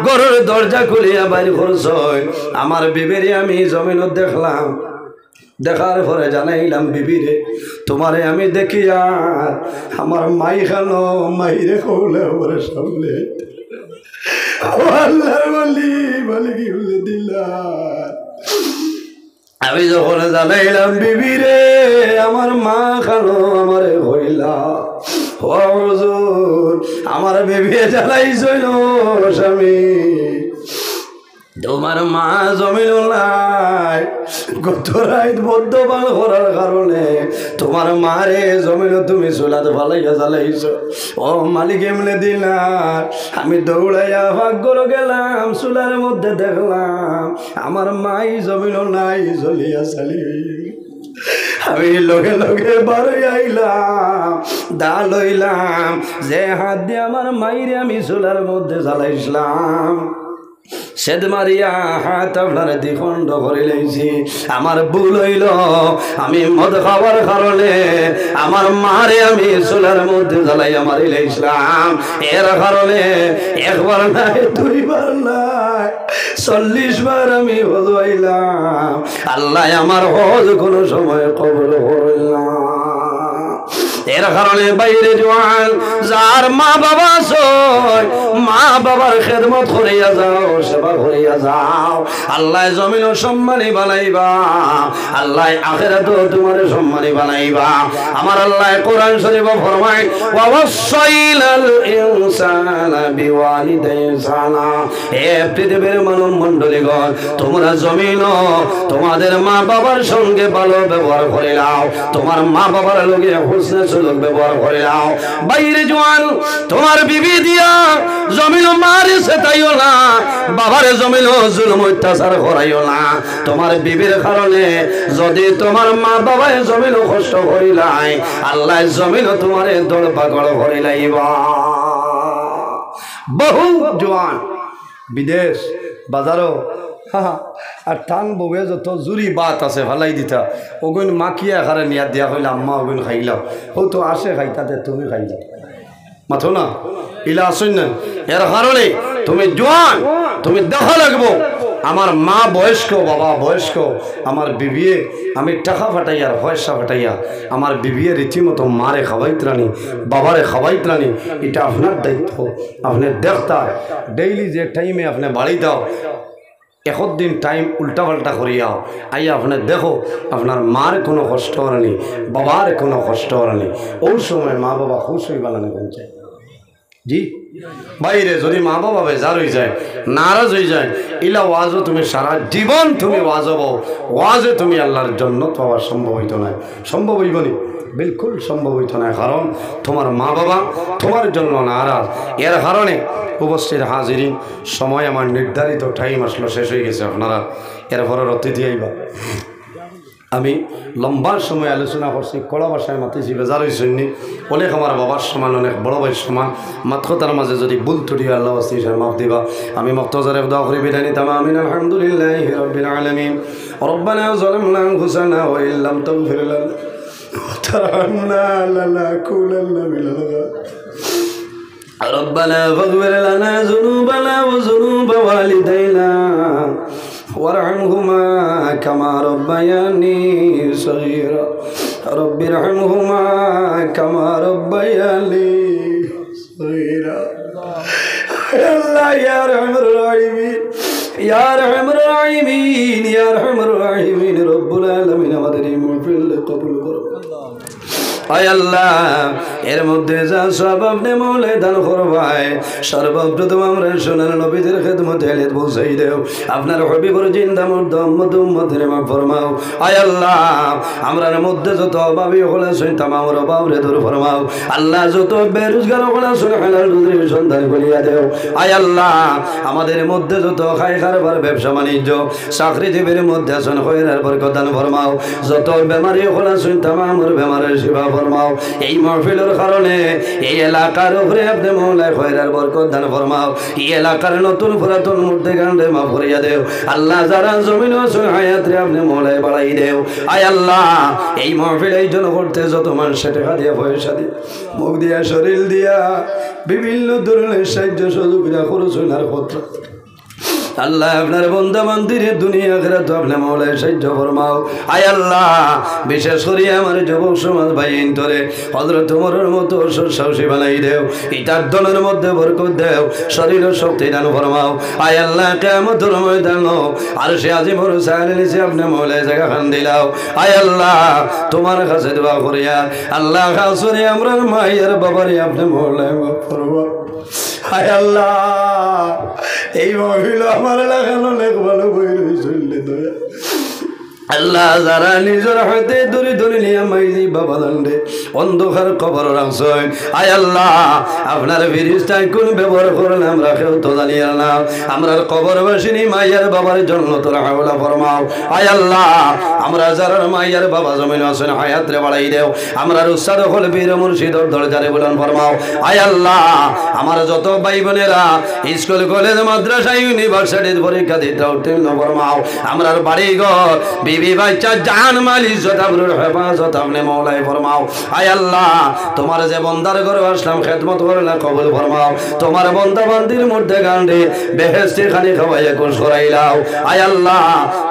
ঘরের দরজা খুলিয়া বাইর করছ আমার বিবিরে আমি জমিনত দেখলাম দেখার পরে জানাইলাম বিবিরে তোমারে আমি দেখি আর আমার মাই খানো মাইরে কৌলে ওরে সামনে আল্লাহর ওয়ালি মালিক ইবনে দিনার আমি যখন জানাইলাম বিবিরে আমার মা খানো আমারে হইলা ও হুজুর আমার বিবি জানাইছিল স্বামী তোমার মা জমিন নাই গত রাত মদ্যপান করার কারণে তোমার মারে জমিন তুমি চুলাতে ফালাইয়া জ্বালাইছ ও মালিক ইবনে দিনার আমি দৌড়াইয়া ভাগ্যর গেলাম চুলার মধ্যে দেখলাম আমার মাই জমিন নাই জ্বলিয়া চালি আমি লগে লগে বাড়ি আইলাম দা লইলাম যে হাত দিয়ে আমার মাইরে আমি চুলার মধ্যে জ্বালাইছিলাম সেদ মারিয়া হাত আপনার দ্বিখণ্ড করে লাইছি আমার ভুল হইল আমি মদ খাওয়ার কারণে আমার মারে আমি চুলার মধ্যে জ্বালাইয়া মারি লাইছিলাম এর কারণে একবার নাই দুইবার নাই 40 বার আমি হজ হইলাম আল্লাহ আমার হজ কোনো সময় কবুল করলাম এর কারণে বাইরে জোয়ান যার মা বাবা সয় মা বাবার খেদমত করিয়া যাও সেবা করিয়া যাও আল্লাহ জমিনও সম্মানী বানাইবা আল্লাহ আখিরাতেও তোমার সম্মানী বানাইবা আমার আল্লাহ কোরআন শরীফে ফরমায় ওয়াসাইলাল ইনসানা বিওয়ালিদাইহি ইহসানা হে পৃথিবীর মানব মণ্ডলীগণ তোমরা জমিনও তোমাদের মা বাবার সঙ্গে ভালো ব্যবহার করে নাও তোমার মা বাবার লগে হুসনে সুলুক ব্যবহার করে নাও বাইরে জোয়ান তোমার বিবি দিয়া জমিন মারিছে তাইও না বাবার জমিন জুলুম অত্যাচার করাইও না তোমার বিবির কারণে যদি তোমার মা বাবায় জমিন কষ্ট করিলাই আল্লাহ জমিন তোমারে দৌড় পাগল করিলাইবা বহু জোয়ান বিদেশ বাজারও আর টান বউয়ে যত জুরি বাত আছে ভালাই দিতা ওগুন মাখিয়া খারে নিয়া দিয়া হইলে আম্মা ওগুন খাইলাম ও তো আসে খাইতাতে তুমি খাইলা মাথো না ইলা আসুন না এর কারণে তুমি জোয়ান তুমি দেখা লাগবো আমার মা বয়স্ক বাবা বয়স্ক আমার বিবিয়ে আমি টাকা ফাটাইয়া পয়সা ফাটাইয়া আমার বিবিয়ে রীতিমতো মারে খাওয়াইতরানি বাবারে খাওয়াইতরানি এটা আপনার দায়িত্ব আপনি দেখতা ডেইলি যে টাইমে আপনি বাড়ি দাও দিন টাইম উল্টা পাল্টা করিয়াও আইয়া আপনি দেখো আপনার মার কোনো কষ্ট হয়নি বাবার কোনো কষ্ট হয়নি ওই সময় মা বাবা খুশ হয়ে বানানো বলছে জি বাইরে যদি মা বাবা বেজার হয়ে যায় নারাজ হয়ে যায় ইলা ওয়াজও তুমি সারা জীবন তুমি ওয়াজব ওয়াজে তুমি আল্লাহর জন্য পাওয়া সম্ভব হইতো না সম্ভব হইব নি বিলকুল সম্ভব হইতো না কারণ তোমার মা বাবা তোমার জন্য নারাজ এর কারণে উপস্থিত হাজিরিন সময় আমার নির্ধারিত টাইম আসলো শেষ হয়ে গেছে আপনারা এরপরের অতিথি আইবা আমি লম্বা সময় আলোচনা করছি কড়া ভাষায় মাতিছি বেজার হয়েছেননি অনেক আমার বাবার সমান অনেক বড় ভাইয়ের সমান মাত্র তার মাঝে যদি ভুল ত্রুটি আল্লাহ মাফ দিবা আমি মক্তজারে দোয়া করে বিদায় নিতাম আমিন আলহামদুলিল্লাহি রাব্বিল আলামিন রব্বানা যালামনা আনফুসানা ওয়া ইল্লাম তাগফির লানা ওয়া তারহামনা লানাকুনান্না মিনাল ربنا فاغفر لنا ذنوبنا وذنوب والدينا وارحمهما كما ربياني صغيرا رب ارحمهما كما ربياني صغيرا يا الله يا ارحم الراحمين يا ارحم الراحمين يا ارحم الراحمين رب العالمين আমাদের এই মাহফিল কবুল করো আয় আল্লাহ এর মধ্যে যা সব আপনি মৌলে দান করবাই সর্বপ্রথম আমরা সোনার নবীদের খেদমতে এলে পৌঁছাই দেও আপনার হবিবর জিন্দা মুর্দা উম্মত উম্মতের মাফ ফরমাও আয় আল্লাহ আমরার মধ্যে যত অভাবী হলে শুন তামার অভাবরে দূর ফরমাও আল্লাহ যত বেরোজগার হলে শুন হালাল রুজির সন্ধান করিয়া দেও আয় আল্লাহ আমাদের মধ্যে যত খাই খারবার ব্যবসা বাণিজ্য চাকরিজীবীর মধ্যে আসুন খৈরার বরকত দান ফরমাও যত বেমারি হলে শুন তামার বেমারের সেবা ফরমাও এই মাহফিলের কারণে এই এলাকার উপরে আপনি মৌলায় খয়রার বরকত দান ফরমাও এই এলাকার নতুন পুরাতন মধ্যে গান্ডে মাফ করিয়া দেও আল্লাহ যারা জমিন আসুন হায়াত রে আপনি মৌলায় বাড়াই দেও আয় আল্লাহ এই মাহফিল এই জন্য করতে যত মানুষ টাকা দিয়া পয়সা দিয়ে মুখ দিয়া শরীর দিয়া বিভিন্ন ধরনের সাহায্য সহযোগিতা করছেন আর পত্র আল্লাহ আপনার বন্ধা মন্দিরে দুনিয়া আখিরাত আপনি মওলায় সাহায্য ফরমাও আয় আল্লাহ বিশেষ করে আমার যুবক সমাজ ভাইন তোরে হযরত ওমরের মতো সাহসী বানাই দেও ইতার দলের মধ্যে বরকত দেও শরীর ও শক্তি দান ফরমাও আয় আল্লাহ কিয়ামতের ময়দানে আরশে আজিমের সাইলে নিচে আপনি মওলায় জায়গা খান দিলাও আয় আল্লাহ তোমার কাছে দোয়া করিয়া আল্লাহ খাসুরে আমরা মায়ের বাবারে আপনি মওলায় মাফ ফরমাও আয় আল্লাহ এই মহিল আমার লাগানো অনেক ভালো বই চললে দয়া আল্লাহ যারা নিজের হাতে দূরে দূরে নিয়ে মাইজি বাবা দান্ডে অন্ধকার কবর রাখছেন আয় আল্লাহ আপনার ফিরিস্তায় কোন ব্যবহার করেন আমরা কেউ তো জানি না আমরা কবর বাসিনী মাইয়ার বাবার জন্য তোরা হাওলা ফরমাও আয় আল্লাহ আমরা যারা মাইয়ার বাবা জমিন আছেন হায়াত রে বাড়াই দেও আমরা উস্তাদ হল বীর মুর্শিদর দরজারে বলেন ফরমাও আয় আল্লাহ আমার যত ভাই বোনেরা স্কুল কলেজ মাদ্রাসা ইউনিভার্সিটির পরীক্ষা দিতে উত্তীর্ণ ফরমাও আমরা বাড়ি ঘর বিবি বাচ্চা জান মাল ইজ্জত আবরুর হেফাজত আপনি মওলায় ফরমাও আয় আল্লাহ তোমার যে বন্দার ঘরে আসলাম খেদমত করলে কবুল ফরমাও তোমার বন্দা বান্দির মধ্যে গান্ডে বেহেশতি খানি খাওয়াইয়া খুশ করাইলাও আয় আল্লাহ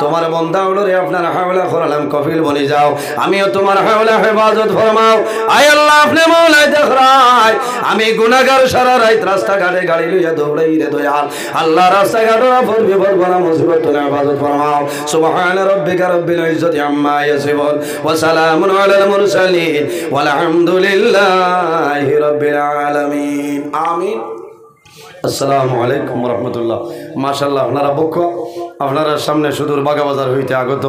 তোমার বন্দা ওরে আপনার হাওলা করালাম কফিল বনি যাও আমিও তোমার হাওলা হেফাজত ফরমাও আয় আল্লাহ আপনি মওলায় দেখরাই আমি গুনাহগার সারা রাত রাস্তাঘাটে গাড়ি লইয়া দৌড়াই রে দয়াল আল্লাহ রাস্তাঘাটে আপদ বিপদ বলা মুসিবত তোর হেফাজত ফরমাও সুবহান রাব্বিকা রব্বিল ইজ্জতি আম্মা ইয়াসিফুন ওয়া সালামুন আলাল মুরসালিন ওয়ালহামদুলিল্লাহি রাব্বিল আলামিন আমিন আসসালামু আলাইকুম ওয়া রাহমাতুল্লাহ মাশাআল্লাহ আপনারা পক্ষ আপনারা সামনে সুদূর বাগাবাজার হইতে আগত